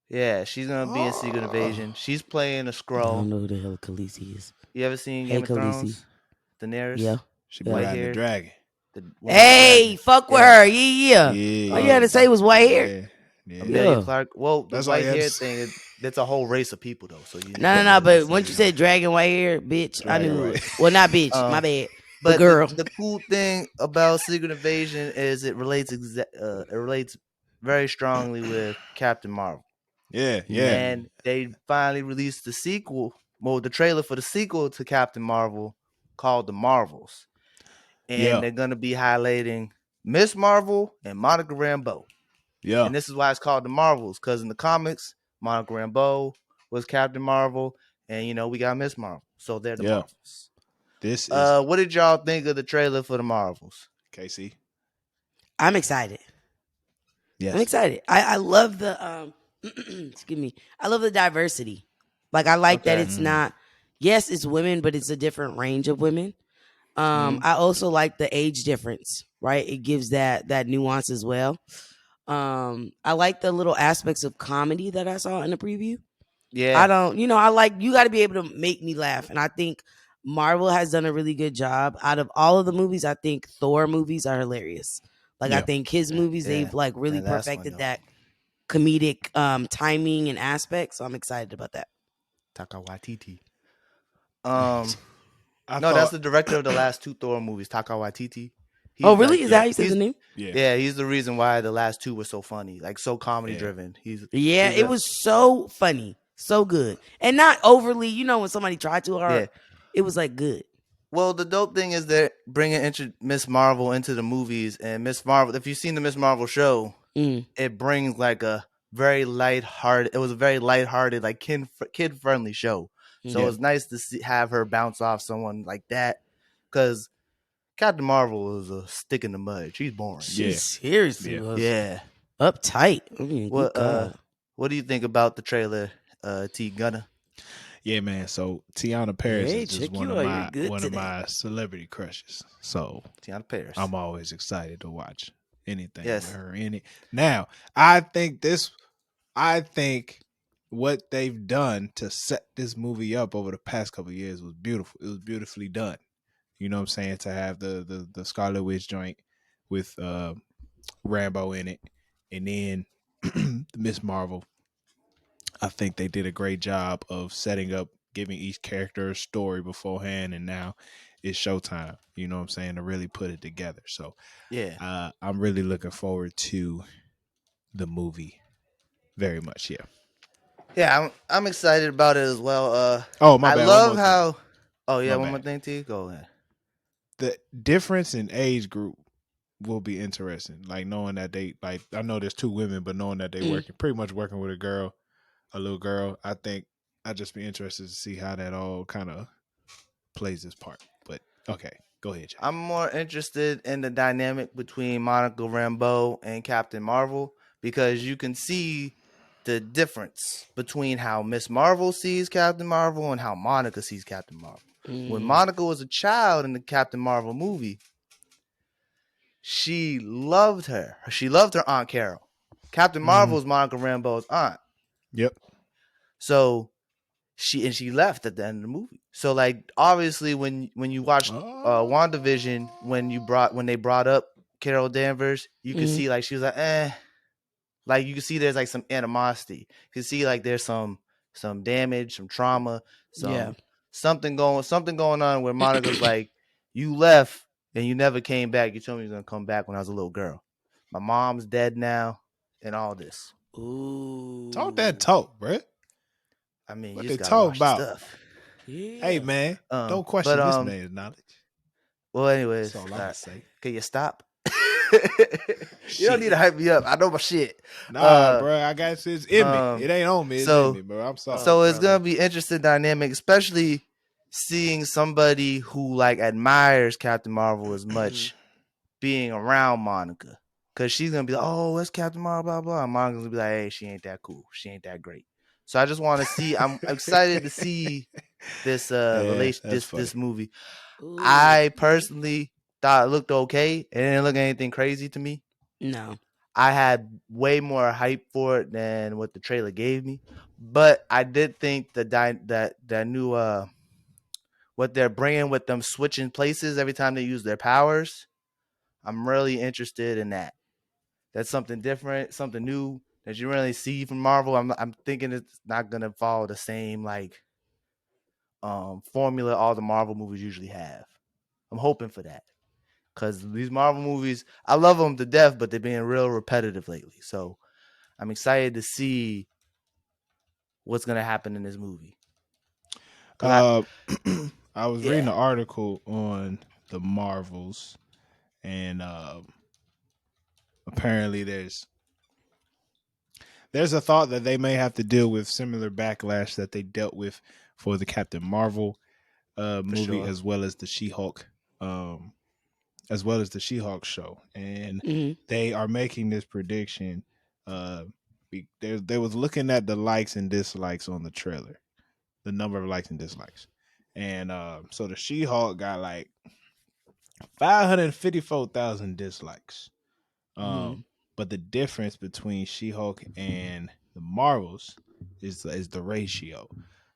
S2: Yeah, she's gonna be in Secret Invasion. She's playing a Skrull.
S1: I don't know who the hell Khaleesi is.
S2: You ever seen Game of Thrones? Daenerys?
S1: Yeah.
S3: She be riding the dragon.
S1: Fuck with her. Yeah. All you had to say was white hair.
S2: Amelia Clark. Well, the
S3: That's
S2: white hair thing, that's a whole race of people though. So
S1: No. But once you said dragon white hair, bitch, I knew it. Well, not bitch. My bad. But girl,
S2: the cool thing about Secret Invasion is it relates very strongly with Captain Marvel.
S3: Yeah.
S2: And they finally released the sequel, the trailer for the sequel to Captain Marvel called The Marvels. And they're going to be highlighting Miss Marvel and Monica Rambeau.
S3: Yeah.
S2: And this is why it's called The Marvels, because in the comics, Monica Rambeau was Captain Marvel, and we got Miss Marvel. So they're the Marvels.
S3: This is
S2: What did y'all think of the trailer for the Marvels?
S3: KC.
S1: I'm excited.
S3: Yes.
S1: I'm excited. I love the excuse me. I love the diversity. Like I like that
S2: Okay.
S1: it's not. Yes, it's women, but it's a different range of women.
S2: Mhm.
S1: I also like the age difference. Right, it gives that nuance as well. I like the little aspects of comedy that I saw in the preview.
S2: Yeah.
S1: I don't, I like you got to be able to make me laugh, and I think Marvel has done a really good job. Out of all of the movies, I think Thor movies are hilarious. Like I
S3: Yeah.
S1: think his movies,
S2: Yeah.
S1: they've like really
S2: Man, that's funny,
S1: perfected
S2: though.
S1: that comedic timing and aspect. So I'm excited about that.
S2: Taika Waititi.
S3: I
S2: No, that's
S3: thought,
S2: the director of the last 2 Thor movies, Taika Waititi.
S1: Oh,
S2: He's
S1: really?
S2: like,
S1: Is that how you said
S2: he's
S1: the name?
S3: yeah.
S2: yeah, he's the reason why the last 2 were so funny, like so comedy driven.
S1: Yeah,
S2: He's
S1: it
S2: a,
S1: was so funny, so good, and not overly. When somebody tried too hard,
S2: yeah.
S1: it was like good.
S2: Well, the dope thing is they're bringing Miss Marvel into the movies, and Miss Marvel. If you've seen the Miss Marvel show,
S1: Mm.
S2: it brings like a very lighthearted. It was a very lighthearted, like kid friendly show. So
S3: Yeah.
S2: it's nice to have her bounce off someone like that, because Captain Marvel is a stick in the mud. She's boring.
S1: She
S3: Yeah.
S1: seriously
S3: Yeah.
S1: was
S2: Yeah.
S1: uptight. I mean, good
S2: What
S1: God.
S2: what do you think about the trailer, T Gunner?
S3: Yeah, man. So Tiana Paris
S1: Hey,
S3: is just
S1: check you out. You're good
S3: one of
S1: today.
S3: my celebrity crushes. So
S2: Tiana Paris.
S3: I'm always excited to watch anything
S2: Yes.
S3: with her in it. Now, I think what they've done to set this movie up over the past couple of years was beautiful. It was beautifully done. You know what I'm saying? To have the Scarlet Witch joint with Rambo in it, and then Miss Marvel. I think they did a great job of setting up, giving each character a story beforehand, and now it's showtime. You know what I'm saying? To really put it together. So
S2: Yeah.
S3: I'm really looking forward to the movie very much. Yeah.
S2: Yeah, I'm excited about it as well.
S3: Oh, my
S2: I
S3: bad.
S2: love
S3: One more thing.
S2: how. Oh yeah,
S3: My
S2: one more
S3: bad.
S2: thing, T. Go ahead.
S3: The difference in age group will be interesting. Like knowing that I know there's 2 women, but knowing that they pretty much working with a little girl. I think I'd just be interested to see how that all kind of plays its part. But okay, go ahead, Jay.
S2: I'm more interested in the dynamic between Monica Rambeau and Captain Marvel, because you can see the difference between how Miss Marvel sees Captain Marvel and how Monica sees Captain Marvel. When Monica was a child in the Captain Marvel movie, she loved her. She loved her Aunt Carol. Captain Marvel is Monica Rambeau's aunt.
S3: Yep.
S2: So she left at the end of the movie. So like obviously when you watch WandaVision, when they brought up Carol Danvers, you could see like she was like like you can see there's like some animosity. You can see like there's some damage, some trauma, something going on where Monica's like, you left and you never came back. You told me you were gonna come back when I was a little girl. My mom's dead now, and all this.
S1: Ooh.
S3: Talk that talk, bruh.
S2: I mean,
S3: What
S2: you
S3: they
S2: just gotta
S3: talk
S2: watch the
S3: about?
S2: stuff.
S1: Yeah.
S3: Hey, man, don't
S2: But
S3: question this man's knowledge.
S2: well, anyways,
S3: That's all I'm gonna say.
S2: can you stop? You don't need to hype me up. I know my shit.
S3: Nah, bro, I got it's in me. It ain't on me. It's in me, bro. I'm sorry.
S2: So it's gonna be interesting dynamic, especially seeing somebody who like admires Captain Marvel as much being around Monica, because she's gonna be like, "Oh, that's Captain Marvel," blah blah. And Monica's gonna be like, "Hey, she ain't that cool. She ain't that great." So I just want to see. I'm excited to see this this movie.
S1: Ooh.
S2: I personally thought it looked okay. It didn't look anything crazy to me.
S1: No.
S2: I had way more hype for it than what the trailer gave me, but I did think that new what they're bringing with them switching places every time they use their powers. I'm really interested in that. That's something different, something new that you really see from Marvel. I'm thinking it's not gonna follow the same like formula all the Marvel movies usually have. I'm hoping for that, because these Marvel movies, I love them to death, but they're being real repetitive lately. So I'm excited to see what's gonna happen in this movie.
S3: I was reading an article on the Marvels, and apparently there's a thought that they may have to deal with similar backlash that they dealt with for the Captain Marvel movie,
S2: sure.
S3: as well as the She-Hulk, show, and
S1: Mm-hmm.
S3: they are making this prediction. They was looking at the likes and dislikes on the trailer, the number of likes and dislikes, and so the She-Hulk got like 554,000 dislikes.
S1: Mm-hmm.
S3: But the difference between She-Hulk and the Marvels is the ratio.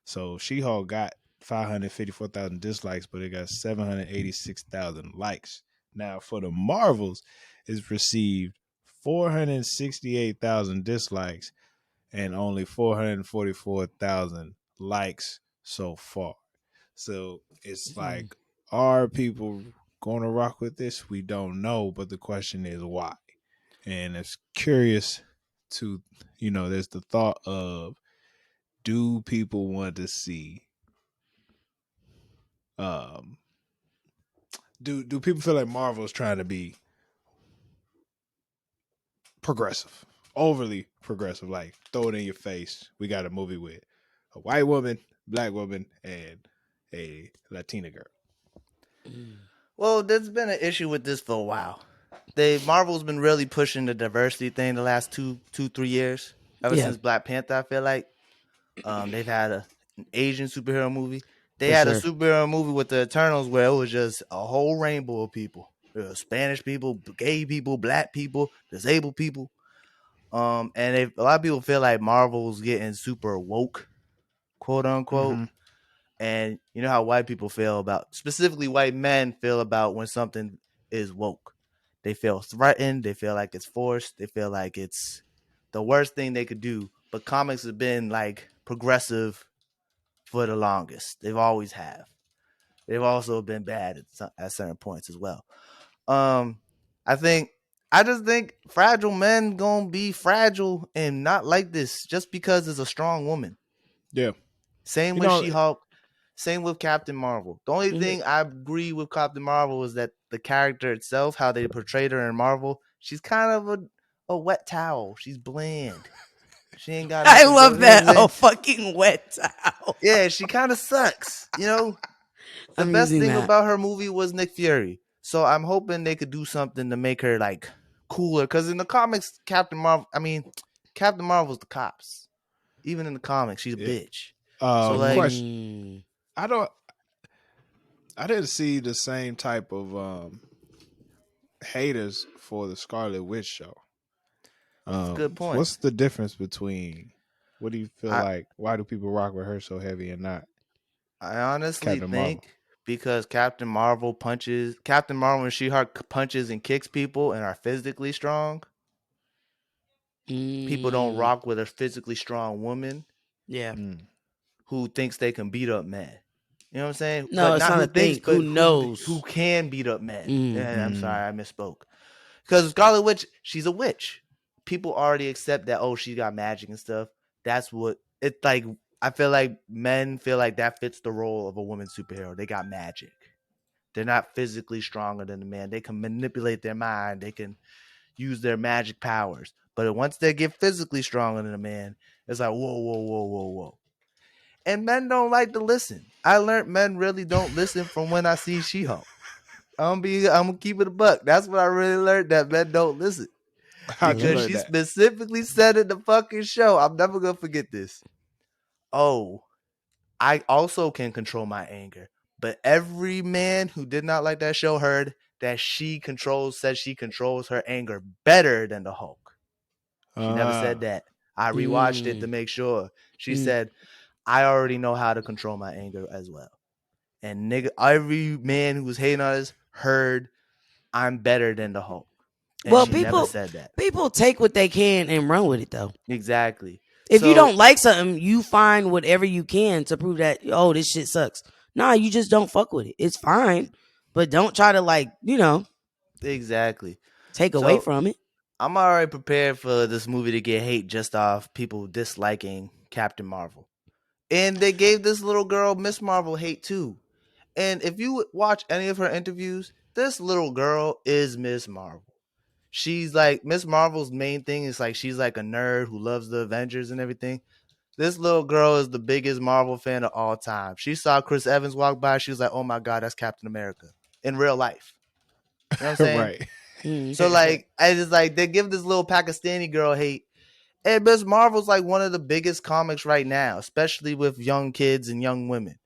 S3: So She-Hulk got 554,000 dislikes, but it got 786,000 likes. Now for the Marvels, it's received 468,000 dislikes and only 444,000 likes so far. So it's like, are people going to rock with this? We don't know, but the question is why. And it's curious to, there's the thought of, do people want to see, um, do people feel like Marvel's trying to be progressive, overly progressive, like throw it in your face? We got a movie with a white woman, black woman, and a Latina girl.
S2: Well, there's been an issue with this for a while. Marvel's been really pushing the diversity thing the last 3 years. Ever
S1: Yeah,
S2: since Black Panther, I feel like they've had an Asian superhero movie. They
S1: for
S2: had a
S1: sure.
S2: superhero movie with the Eternals where it was just a whole rainbow of people. There were Spanish people, gay people, black people, disabled people. And a lot of people feel like Marvel's getting super woke, quote unquote.
S3: Mm-hmm.
S2: And you know how white people feel about, specifically white men feel about when something is woke. They feel threatened. They feel like it's forced. They feel like it's the worst thing they could do. But comics have been like progressive for the longest. They've always have. They've also been bad at certain points as well. Um, I just think fragile men gonna be fragile and not like this just because it's a strong woman.
S3: Yeah.
S2: Same
S3: You
S2: with
S3: know,
S2: She-Hulk. Same with Captain Marvel. The only
S1: Mhm.
S2: thing I agree with Captain Marvel is that the character itself, how they portrayed her in Marvel, she's kind of a wet towel. She's bland. She ain't got
S1: I
S2: nothing going.
S1: love
S2: You know what I'm
S1: that.
S2: saying?
S1: Oh, fucking wet towel.
S2: Yeah, she kind of sucks. The
S1: I'm
S2: best
S1: using
S2: thing
S1: that.
S2: about her movie was Nick Fury. So I'm hoping they could do something to make her like cooler. Because in the comics, Captain Marvel's the cops. Even in the comics, she's a
S3: yeah.
S2: bitch. So like,
S3: Question.
S1: Mm.
S3: I didn't see the same type of haters for the Scarlet Witch show.
S2: it's a good point.
S3: What's the difference between? What do you feel
S2: I
S3: like? Why do people rock with her so heavy and not
S2: I honestly
S3: Captain Marvel?
S2: think because Captain Marvel and She-Hulk punches and kicks people and are physically strong. People don't
S1: Mm.
S2: rock with a physically strong woman
S1: Yeah.
S3: Mm.
S2: who thinks they can beat up men. You know what I'm saying?
S1: No,
S2: But
S1: it's
S2: not
S1: not
S2: who
S1: a
S2: thinks,
S1: thing. Who
S2: but who
S1: knows?
S2: can beat up men.
S1: Mm.
S2: I'm
S3: Mm.
S2: sorry, I misspoke. Because Scarlet Witch, she's a witch. People already accept that. Oh, she got magic and stuff. That's what it's like. I feel like men feel like that fits the role of a woman superhero. They got magic. They're not physically stronger than the man. They can manipulate their mind. They can use their magic powers. But once they get physically stronger than a man, it's like whoa, whoa, whoa, whoa, whoa. And men don't like to listen. I learned men really don't listen from when I see She-Hulk. I'm gonna keep it a buck. That's what I really learned, that men don't listen.
S3: How'd you
S2: Because
S3: learn
S2: she
S3: that?
S2: specifically said in the fucking show, I'm never gonna forget this. Oh, I also can control my anger. But every man who did not like that show heard that said she controls her anger better than the Hulk. She never said that. I rewatched it to
S1: Mm.
S2: make sure. She
S1: Mm.
S2: said, I already know how to control my anger as well. And nigga, every man who was hating on us heard I'm better than the Hulk. And
S1: Well,
S2: she never
S1: people
S2: said that.
S1: people take what they can and run with it though.
S2: Exactly.
S1: If you
S2: So
S1: don't like something, you find whatever you can to prove that this shit sucks. Nah, you just don't fuck with it. It's fine, but don't try to
S2: exactly.
S1: take away
S2: So
S1: from it.
S2: I'm already prepared for this movie to get hate just off people disliking Captain Marvel. And they gave this little girl Miss Marvel hate too. And if you watch any of her interviews, this little girl is Miss Marvel. She's like Miss Marvel's main thing is like she's like a nerd who loves the Avengers and everything. This little girl is the biggest Marvel fan of all time. She saw Chris Evans walk by. She was like, "Oh my god, that's Captain America in real life." You know what I'm saying?
S3: Right.
S2: So like, I just like they give this little Pakistani girl hate. And Miss Marvel's like one of the biggest comics right now, especially with young kids and young women,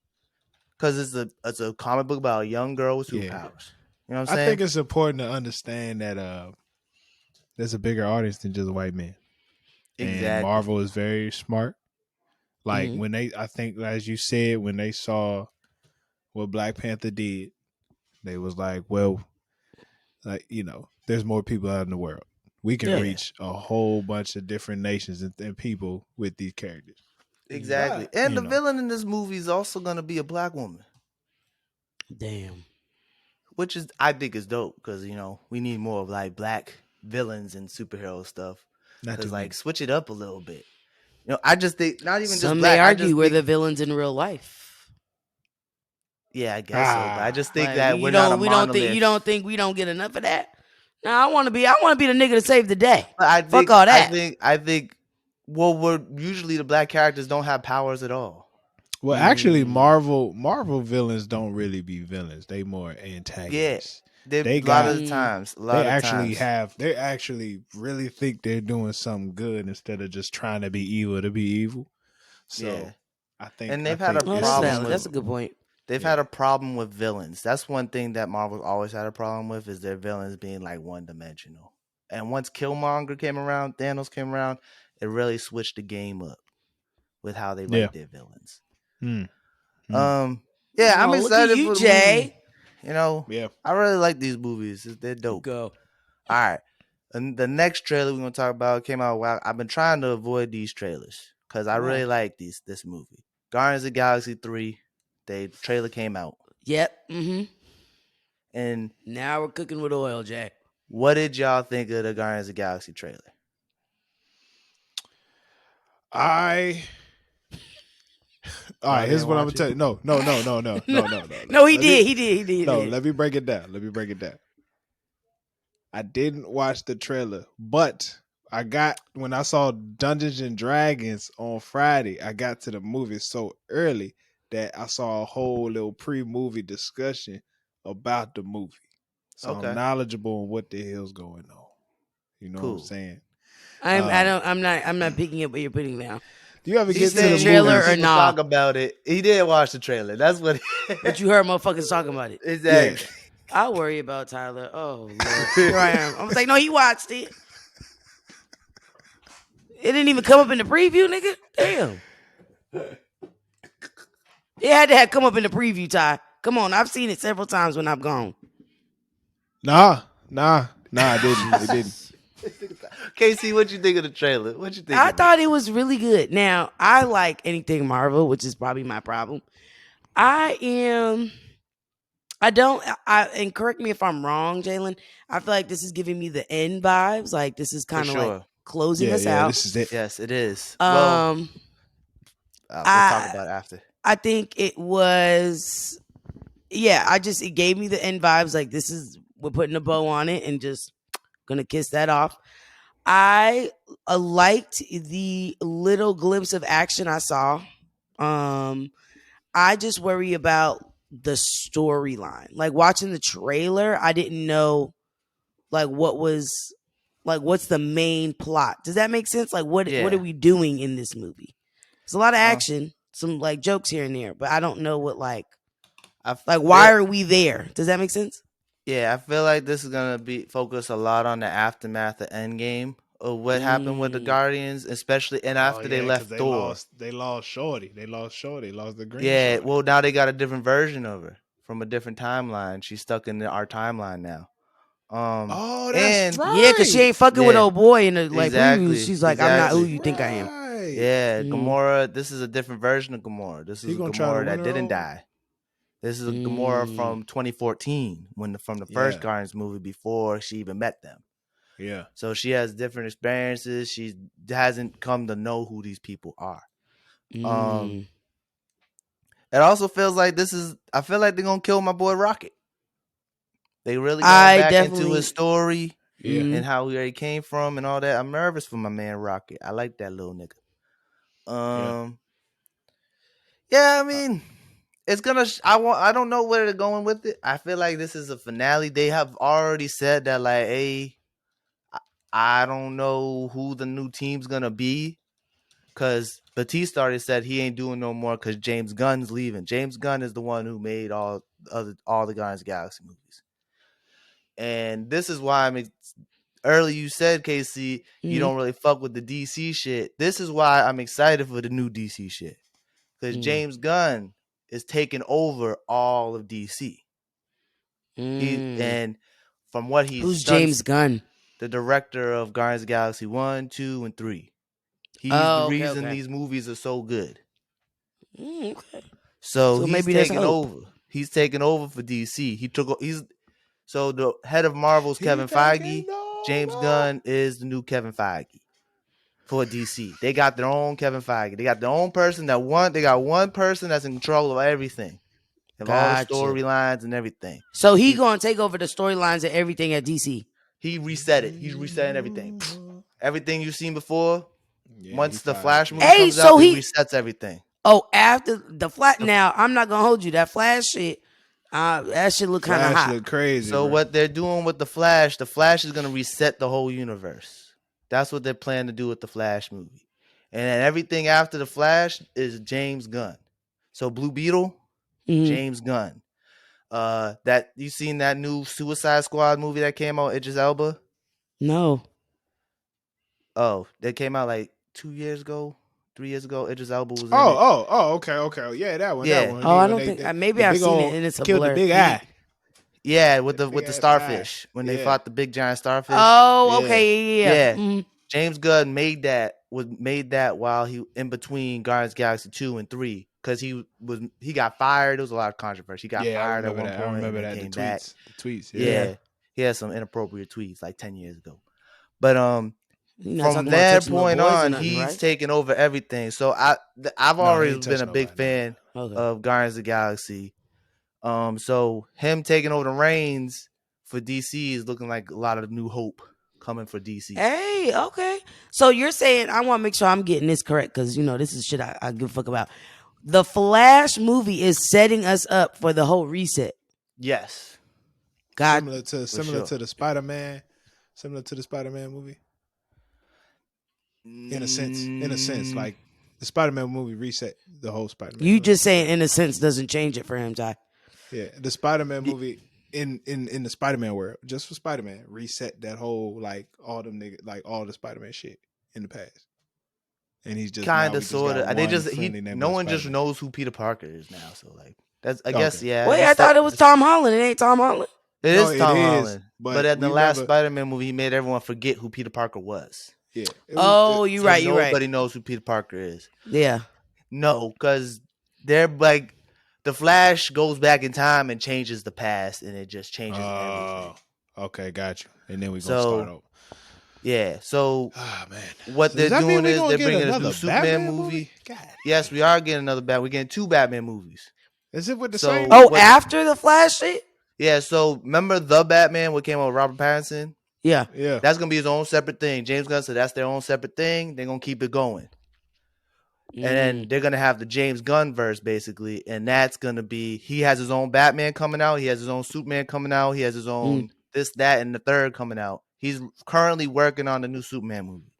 S2: because it's a comic book about a young girl with
S3: Yeah.
S2: superpowers. You know what I'm
S3: I
S2: saying?
S3: think it's important to understand that there's a bigger audience than just white men. And
S2: Exactly.
S3: Marvel is very smart. Like
S1: Mhm.
S3: when I think as you said, when they saw what Black Panther did, they was like, well, like, there's more people out in the world. We can
S1: Yeah.
S3: reach a whole bunch of different nations and people with these characters.
S2: Exactly.
S3: But,
S2: And the villain in this movie is also going to be a black woman,
S1: Damn.
S2: which is I think is dope because we need more of like black villains and superhero stuff.
S3: not
S2: Because
S3: too many.
S2: like switch it up a little bit. I just think not even just
S1: Some
S2: black.
S1: may
S2: I
S1: argue
S2: just
S1: we're
S2: think
S1: the villains in real life.
S2: yeah, I guess so. But I just think
S1: Like
S2: that we're not a
S1: we don't think
S2: monolith.
S1: we don't get enough of that. No, I want to be the nigga to save the day.
S2: But I
S1: Fuck
S2: think
S1: all
S2: I
S1: that.
S2: think I think well, we're usually the black characters don't have powers at all.
S3: Well, actually, Marvel villains don't really be villains. They more
S2: Yeah,
S3: antagonists.
S2: they
S3: They
S2: a lot
S3: got
S2: of times, a
S3: they
S2: lot of
S3: actually
S2: times.
S3: they actually really think they're doing something good instead of just trying to be evil to be evil.
S2: Yeah,
S3: So I think
S2: and they've had a
S1: Oh,
S3: it's
S1: that's
S2: problem
S1: valid.
S2: with
S1: That's a good point.
S2: they've
S3: yeah.
S2: had a problem with villains. That's one thing that Marvel's always had a problem with is their villains being like one dimensional. And once Killmonger came around, Thanos came around, it really switched the game up with how they
S3: Yeah.
S2: write their villains.
S3: Mm.
S2: Yeah, I'm
S1: Oh, look at
S2: excited
S1: you,
S2: for the movie.
S1: Jay.
S3: Yeah.
S2: I really like these movies. They're dope.
S1: Go.
S2: All right. And the next trailer we're gonna talk about came out a while. I've been trying to avoid these trailers because I really like this movie. Guardians of the Galaxy 3. The trailer came out.
S1: Yep. Mm-hmm.
S2: And
S1: Now we're cooking with oil, Jay.
S2: what did y'all think of the Guardians of the Galaxy trailer?
S3: All right, here's
S2: didn't
S3: what I'm gonna
S2: watch
S3: tell
S2: it?
S3: you. No.
S1: No, he
S3: Let me-
S1: did. He
S3: No,
S1: did.
S3: let me break it down. I didn't watch the trailer, but when I saw Dungeons and Dragons on Friday, I got to the movie so early that I saw a whole little pre-movie discussion about the movie. So I'm
S2: Okay.
S3: knowledgeable on what the hell's going on. You know what I'm
S2: Cool.
S3: saying?
S1: I'm not picking up what you're putting down.
S3: Do you ever
S2: He
S3: get to
S2: said
S3: the
S2: he
S1: trailer
S2: heard
S1: or
S3: movies?
S2: people
S1: nah?
S2: talk about it. He didn't watch the trailer. That's what.
S1: But you heard motherfuckers talking about it.
S2: Exactly.
S1: I'll worry about Tyler. Oh Lord. Here I am. I was like, no, he watched it. It didn't even come up in the preview, nigga. Damn. It had to have come up in the preview, Ty. Come on, I've seen it several times when I've gone.
S3: Nah, I didn't. It didn't.
S2: Casey, what you think of the trailer? What you think?
S1: I thought it was really good. Now, I like anything Marvel, which is probably my problem. And correct me if I'm wrong, Jalen. I feel like this is giving me the end vibes. Like this is kind of
S2: sure.
S1: like closing us
S3: Yeah,
S1: out.
S3: this is it.
S2: Yes, it is. Well, we'll talk about it after.
S1: I think it was, it gave me the end vibes. Like we're putting a bow on it and just gonna kiss that off. I liked the little glimpse of action I saw. I just worry about the storyline. Like watching the trailer, I didn't know like what's the main plot. Does that make sense? Like what are we doing in this movie? There's a lot of action, some like jokes here and there, but I don't know what why are we there? Does that make sense?
S2: Yeah, I feel like this is gonna be focused a lot on the aftermath of Endgame of what happened with the Guardians, especially after they left Thor.
S3: They lost Shorty. They lost the green.
S2: Yeah,
S3: Shorty.
S2: well now they got a different version of her from a different timeline. She's stuck in our timeline now.
S3: Oh, that's right.
S1: Yeah, because she ain't fucking with old boy in the
S2: exactly,
S1: previews. She's like, I'm not who you think I am.
S3: Right.
S2: Yeah, Gamora. This is a different version of Gamora. This is a Gamora that didn't die. This is a Gamora from 2014, from the first Guardians movie before she even met them.
S3: Yeah.
S2: So she has different experiences. She hasn't come to know who these people are. It also feels like I feel like they're gonna kill my boy Rocket. They really going back into his story and how where he came from and all that. I'm nervous for my man Rocket. I like that little nigga. Yeah, I mean, it's gonna. I don't know where they're going with it. I feel like this is a finale. They have already said that, like, hey, I don't know who the new team's gonna be, because Batista already said he ain't doing no more because James Gunn's leaving. James Gunn is the one who made all the Guardians of the Galaxy movies, and this is why earlier you said, KC, you don't really fuck with the DC shit. This is why I'm excited for the new DC shit. Because James Gunn is taking over all of DC. And from what
S1: Who's
S2: done,
S1: James Gunn?
S2: The director of Guardians of the Galaxy 1, 2, and 3. He's the reason these movies are so good.
S1: Okay.
S2: So he's
S1: maybe
S2: taking over. He's taking over for DC. So the head of Marvel's Kevin Feige. James Gunn is the new Kevin Feige for DC. They got their own Kevin Feige. They got their own person they got one person that's in control of everything. Of all the storylines and everything.
S1: So he's gonna take over the storylines and everything at DC.
S2: He reset it. He's resetting everything. Everything you've seen before. Once the Flash movie comes out, he resets everything.
S1: Oh, after the Flash. Now I'm not gonna hold you. That Flash shit. That shit look kind of hot.
S3: Look crazy.
S2: So what they're doing with the Flash is gonna reset the whole universe. That's what they're planning to do with the Flash movie. And then everything after the Flash is James Gunn. So Blue Beetle, James Gunn. That you seen that new Suicide Squad movie that came out, Idris Elba?
S1: No.
S2: Oh, that came out like 2 years ago, 3 years ago. Idris Elba was in it.
S3: Okay. Yeah, that one.
S2: Yeah.
S3: That one.
S1: I don't think maybe I've seen it and it's a blur.
S3: The big eye.
S2: Yeah, with the starfish when they fought the big giant starfish.
S1: Oh, okay,
S2: yeah. James Gunn made that while he in between Guardians of the Galaxy 2 and 3 because he got fired. There was a lot of controversy. He got fired at one point. I remember that.
S3: The tweets.
S2: Yeah, he had some inappropriate tweets like 10 years ago. But
S1: from that point on,
S2: he's taking over everything. So I've already been a big fan of Guardians of the Galaxy. So him taking over the reins for DC is looking like a lot of new hope coming for DC.
S1: Hey, okay. So you're saying, I want to make sure I'm getting this correct because, this is shit I give a fuck about. The Flash movie is setting us up for the whole reset.
S2: Yes.
S3: Similar to the Spider-Man movie. In a sense, like the Spider-Man movie reset the whole Spider-Man.
S1: You just saying in a sense doesn't change it for him, Ty.
S3: Yeah, the Spider-Man movie in the Spider-Man world, just for Spider-Man, reset that whole like all them niggas, like all the Spider-Man shit in the past. And he's just
S2: kind of sort of. No one just knows who Peter Parker is now. So like that's I guess yeah.
S1: Wait, I thought it was Tom Holland. It ain't Tom Holland.
S2: It is Tom Holland. But at the last Spider-Man movie, he made everyone forget who Peter Parker was.
S3: Yeah.
S1: You're right.
S2: Nobody knows who Peter Parker is.
S1: Yeah.
S2: No, because they're like the Flash goes back in time and changes the past, and it just changes everything.
S3: Okay, got you. And then we gonna start over.
S2: Yeah. So,
S3: man,
S2: what they're doing is they're bringing a new Superman movie. Yes, we are getting another Batman. We're getting 2 Batman movies.
S3: Is it with the same?
S1: After the Flash shit?
S2: Yeah. So remember the Batman? What came out with Robert Pattinson?
S1: Yeah.
S2: That's gonna be his own separate thing. James Gunn said that's their own separate thing. They're gonna keep it going. And then they're gonna have the James Gunn verse basically, and that's gonna be he has his own Batman coming out, he has his own Superman coming out, he has his own this, that, and the third coming out. He's currently working on the new Superman movie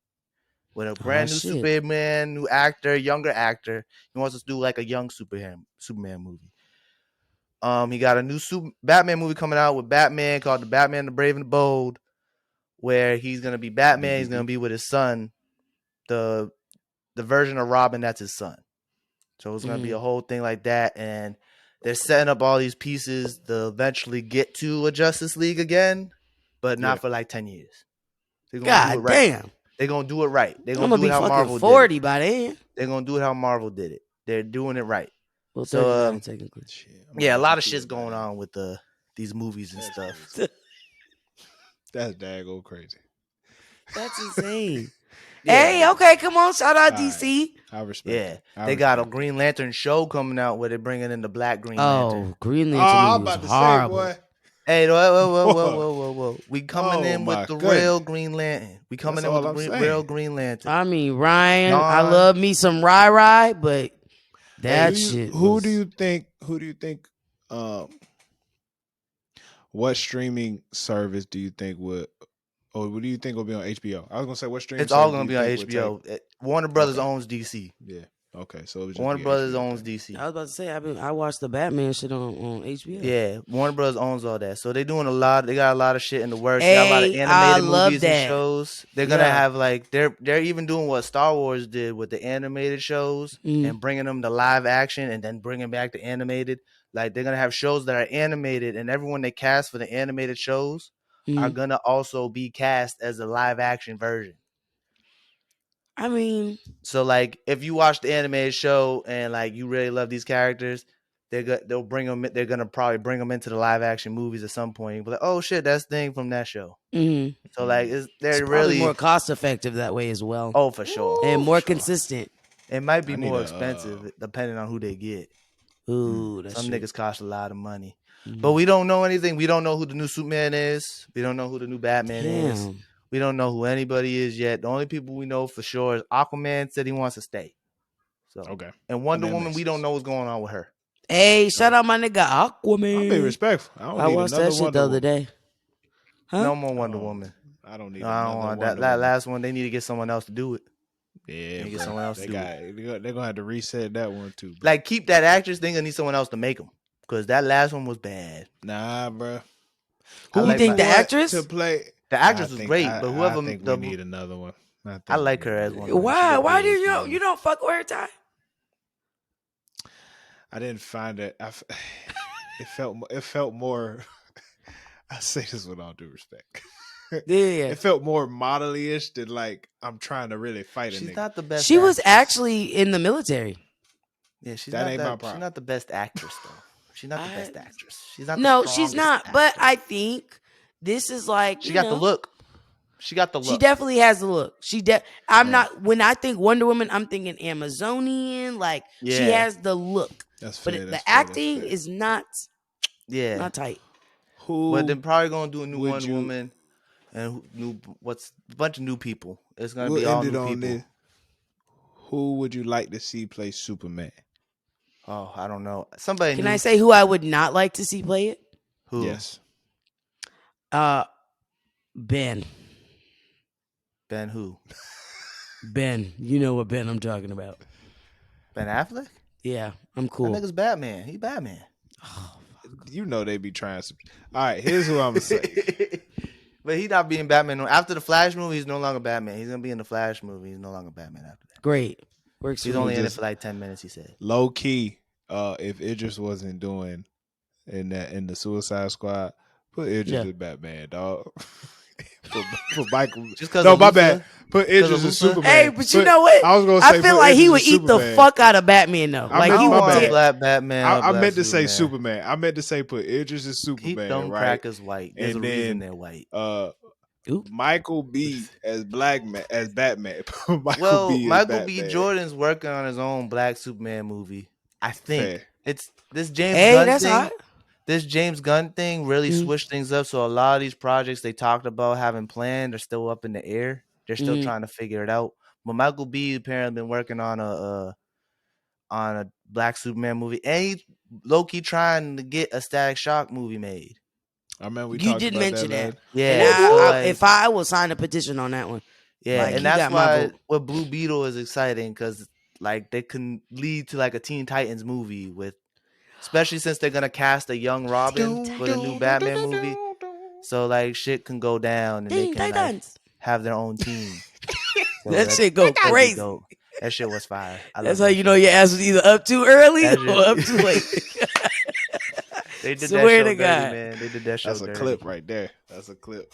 S2: with a brand new Superman, new actor, younger actor. He wants us to do like a young Superman movie. He got a new Batman movie coming out with Batman called The Batman, the Brave and the Bold, where he's gonna be Batman. He's gonna be with his son, the version of Robin that's his son. So it's gonna be a whole thing like that, and they're setting up all these pieces to eventually get to a Justice League again, but not for like 10 years. They're gonna do it right.
S1: Damn.
S2: They're gonna do it right. They're
S1: gonna
S2: do it how Marvel
S1: 40
S2: did it.
S1: by then.
S2: They're gonna do it how Marvel did it. They're doing it right.
S1: Well, so technically,
S2: a lot of shit's going on with these movies and stuff.
S3: That's daggone crazy.
S1: That's insane. Hey, okay, come on, shout out DC.
S3: I respect.
S2: Yeah, they got a Green Lantern show coming out where they're bringing in the Black Green Lantern.
S1: Oh, Green Lantern movie was horrible.
S2: Hey, whoa. We coming
S3: Oh,
S2: in with
S3: my
S2: the
S3: goodness.
S2: real Green Lantern. We coming
S3: That's
S2: in with
S3: all
S2: the
S3: I'm
S2: real
S3: saying.
S2: Green Lantern.
S1: I mean, Ryan, I
S2: Dawn.
S1: love me some Rai, but that shit
S3: Who
S1: was.
S3: do you think? What streaming service do you think would? Or what do you think will be on HBO? I was gonna say what streaming
S2: It's all
S3: service do
S2: gonna
S3: you
S2: be on
S3: think would
S2: HBO. Warner Brothers
S3: Okay.
S2: owns DC.
S3: Yeah. Okay. So it would just
S2: Warner
S3: be
S2: Brothers
S3: HBO
S2: owns
S3: then.
S2: DC.
S1: I was about to say I watched the Batman shit on HBO.
S2: Yeah, Warner Brothers owns all that. So they're doing a lot. They got a lot of shit in the works. They got a lot of
S1: Hey, I
S2: animated
S1: love
S2: movies and
S1: that.
S2: shows. They're gonna
S1: Yeah.
S2: have like they're even doing what Star Wars did with the animated shows and bringing them to live action and then bringing back the animated. Like they're gonna have shows that are animated and everyone they cast for the animated shows are gonna also be cast as a live action version.
S1: I mean,
S2: So like if you watch the animated show and like you really love these characters, they'll bring them. They're gonna probably bring them into the live action movies at some point. But like, oh shit, that's the thing from that show. So like
S1: it's
S2: they're
S1: probably
S2: really
S1: more cost effective that way as well.
S2: oh for sure
S1: And more
S2: for sure.
S1: consistent.
S2: It might be
S3: I need
S2: more
S3: a,
S2: expensive depending on who they get.
S1: Ooh, that's
S2: Some
S1: true.
S2: niggas cost a lot of money, but we don't know anything. We don't know who the new Superman is. We don't know who the new Batman is.
S1: Damn.
S2: We don't know who anybody is yet. The only people we know for sure is Aquaman said he wants to stay. So
S3: Okay.
S2: and Wonder
S3: that
S2: Woman,
S3: makes
S2: we don't
S3: sense.
S2: know what's going on with her.
S1: Hey, shout out my nigga Aquaman.
S3: I'm being respectful. I don't need
S1: watched
S3: another
S1: that shit
S3: Wonder
S1: the other
S3: Woman.
S1: day. Huh?
S2: No more Wonder Woman.
S3: I don't need
S2: No, I don't
S3: another
S2: want
S3: Wonder
S2: that
S3: Woman.
S2: last one. They need to get someone else to do it.
S3: Yeah,
S2: Get
S3: bro.
S2: someone else to do it.
S3: They're gonna have to reset that one too. Bro.
S2: Like keep that actress. They're gonna need someone else to make them because that last one was bad.
S3: Nah, bro.
S1: Who you think the actress?
S3: To play?
S2: The actress was great, but whoever
S3: I think we need another one.
S2: I like her as Wonder Woman.
S1: Why? Why do you don't fuck with her, Ty?
S3: I didn't find it. It felt more. I say this with all due respect.
S1: Yeah.
S3: It felt more model-ish than like I'm trying to really fight a
S2: She's
S3: nigga.
S2: not the best.
S1: She was
S2: actress.
S1: actually in the military.
S2: Yeah, she's
S3: That
S2: not
S3: ain't
S2: that.
S3: my problem.
S2: She's not the best actress though. She's not the best actress. She's not.
S1: No,
S2: the
S1: she's
S2: strongest
S1: not. But
S2: actress.
S1: I think this is like
S2: she got the look. She got the look.
S1: She definitely has the look. I'm not. When I think Wonder Woman, I'm thinking Amazonian. Like she has the look.
S3: That's fair.
S1: But the acting is not.
S2: Yeah,
S1: not tight.
S2: But they're probably gonna do a new Wonder Woman and a bunch of new people. It's gonna be all new people.
S3: Who would you like to see play Superman?
S2: Oh, I don't know. Somebody.
S1: Can I say who I would not like to see play it?
S2: Who?
S3: Yes.
S1: Ben.
S2: Ben who?
S1: Ben. You know what Ben I'm talking about.
S2: Ben Affleck?
S1: Yeah, I'm cool.
S2: That nigga's Batman. He Batman.
S3: Oh, you know they be trying to. All right, here's who I'm gonna say.
S2: But he's not being Batman. After the Flash movie, he's no longer Batman. He's gonna be in the Flash movie. He's no longer Batman after that.
S1: Great. Works.
S2: He's only in it for like 10 minutes. He said.
S3: Low key, if Idris wasn't doing in the Suicide Squad, put Idris as Batman, dog. for Michael.
S2: Just because.
S3: No, my bad. Put Idris as Superman.
S1: Hey, but you know what?
S3: I was gonna say.
S1: I feel like he would eat the fuck out of Batman though. Like he would.
S2: Black Batman.
S3: I meant to say Superman. I meant to say put Idris as Superman.
S2: Keep them crackers white. There's a reason they're white.
S3: Michael B as Batman.
S2: Michael B. Jordan's working on his own Black Superman movie. I think it's this James Gunn thing.
S1: Hot.
S2: This James Gunn thing really switched things up. So a lot of these projects they talked about having planned are still up in the air. They're still trying to figure it out. But Michael B. apparently been working on a Black Superman movie, and he's low key trying to get a Static Shock movie made.
S3: I remember
S1: you did mention that.
S2: Yeah.
S1: If I will sign a petition on that one.
S2: Yeah, like, and that's why what Blue Beetle is exciting because like they can lead to like a Teen Titans movie with, especially since they're gonna cast a young Robin for the new Batman movie. So like shit can go down and they can like, have their own team. So
S1: that shit go crazy.
S2: That shit was fire.
S1: That's how you know your ass was either up too early or up too late.
S2: They did
S1: Swear
S2: that show
S1: to God.
S2: dirty, man. They did that show
S3: That's a clip right there. That's a clip.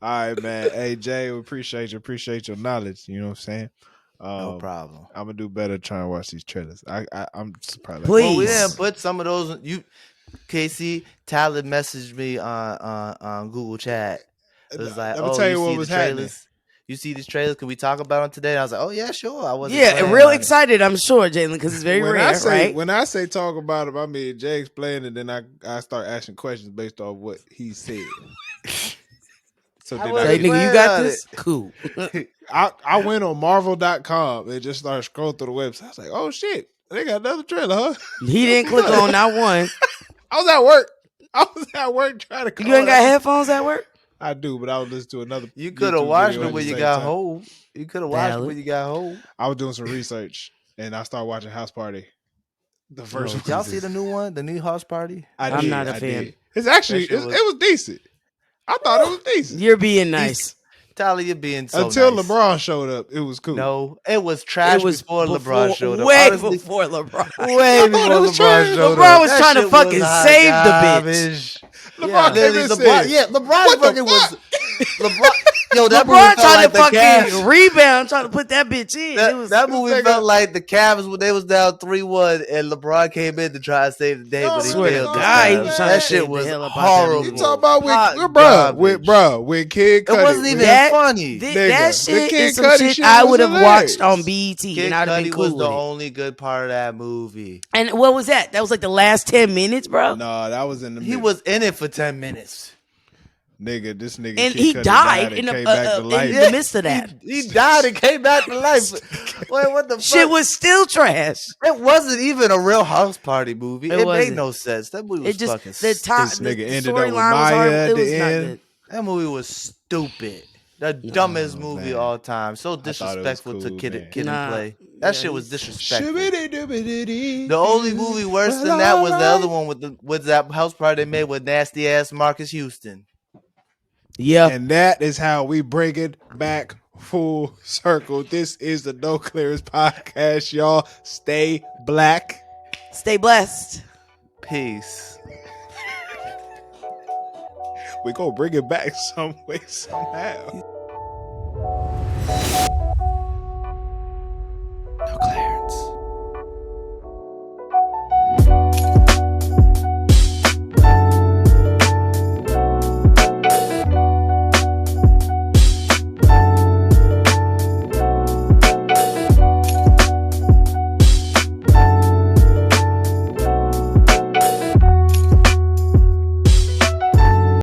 S3: All right, man. Hey, Jay, we appreciate your knowledge. You know what I'm saying?
S2: No problem.
S3: I'm gonna do better trying to watch these trailers. I'm surprised.
S1: Please.
S2: Well, we didn't put some of those. Casey Tyler messaged me on Google Chat. It was like,
S3: let me tell you what was happening.
S2: you see these trailers? Can we talk about them today? And I was like, oh yeah, sure. I wasn't.
S1: Yeah,
S2: planning
S1: real
S2: on it.
S1: excited, I'm sure, Jalen, because it's very rare, right?
S3: When I say talk about him, I mean Jay explained it, then I start asking questions based off what he said. So
S2: I
S3: then
S2: wasn't
S1: Say,
S3: I,
S1: nigga, you
S2: planning
S1: got
S2: on
S1: this? Cool.
S3: I went on Marvel.com and just started scrolling through the website. I was like, oh shit, they got another trailer, huh?
S1: He didn't click on not one.
S3: I was at work. Trying to call
S1: You ain't got
S3: that-
S1: headphones at work?
S3: I do, but I was listening to another.
S2: You could have
S3: YouTube
S2: watched
S3: video
S2: it
S3: at
S2: when
S3: the
S2: you
S3: same
S2: got
S3: time.
S2: home. You could have watched it
S1: Valid.
S2: when you got home.
S3: I was doing some research and I started watching House Party. The first
S2: Did
S3: one.
S2: y'all see the new one, the new House Party?
S1: I'm not a fan.
S3: Did. It's actually
S2: That shit
S3: it
S2: was-
S3: was decent. I thought it was decent.
S1: You're being nice.
S2: Tyler, you're being so
S3: Until
S2: nice.
S3: LeBron showed up, it was cool.
S2: No, it was trash
S1: It was
S2: before LeBron showed up.
S1: Way
S2: Honestly,
S1: before LeBron.
S2: way before
S3: it was
S2: LeBron
S3: trash.
S2: showed up.
S1: LeBron was
S2: That
S1: trying to
S2: shit
S1: fucking
S2: hot
S1: save the bitch.
S2: garbage.
S3: LeBron came in and
S2: LeBron,
S3: said,
S2: yeah, LeBron
S3: "What the
S2: fucking was
S3: fuck?"
S2: LeBron. Yo, that movie
S1: LeBron
S2: felt
S1: trying
S2: like
S1: to
S2: the
S1: fucking
S2: Cavs.
S1: rebound, trying to put that bitch in.
S2: That,
S1: It was,
S2: that movie
S3: nigga-
S2: felt like the Cavs when they was down 3-1 and LeBron came in to try to save the day,
S3: No,
S2: but he
S1: swear to
S2: failed. this
S1: God, he
S2: time.
S1: was trying
S2: that
S1: to
S2: shit
S1: save the
S2: was
S1: hell up out that
S2: horrible.
S1: movie.
S3: You talking about
S2: Hot
S3: with
S2: garbage.
S3: with Kid Cudi.
S2: It wasn't even
S1: That-
S2: funny.
S1: that
S3: the
S1: shit
S3: Kid
S1: is some
S3: Cudi
S1: shit
S3: shit
S1: I
S3: was
S1: would have
S3: hilarious.
S1: watched on BET,
S2: Kid
S1: and I'd have been
S2: Cudi
S1: cool
S2: was
S1: with
S2: the
S1: it.
S2: only good part of that movie.
S1: And what was that? That was like the last 10 minutes, bro.
S3: No, that was in the
S2: He
S3: middle.
S2: was in it for 10 minutes.
S3: This nigga,
S1: And
S3: Kid
S1: he
S3: Cudi
S1: died
S3: and
S1: in the-
S3: came back to life.
S1: in the midst of that.
S2: He died and came back to life. Wait, what the fuck?
S1: Shit was still trash.
S2: It wasn't even a real house party movie.
S1: It
S2: It
S1: wasn't.
S2: made no sense. That movie was
S1: It just
S2: fucking
S1: the time.
S3: This
S1: The
S3: nigga ended up with
S1: storyline was
S3: Maya
S1: horrible.
S3: at
S1: It
S3: the
S1: was not
S3: end.
S1: good.
S2: That movie was stupid. The dumbest movie
S3: man.
S2: of all time. So
S3: thought it was
S2: disrespectful to
S3: cool,
S2: Kid
S3: man.
S2: and
S1: Nah.
S2: Play. That
S1: Yeah,
S2: shit was
S1: he's-
S2: disrespectful.
S3: The
S2: The only movie worse than that was the other one with that house party they made with nasty ass Marques Houston.
S1: Yeah.
S3: And that is how we bring it back full circle. This is the No Clearance Podcast, y'all. Stay black.
S1: Stay blessed.
S2: Peace.
S3: We gonna bring it back some way, somehow.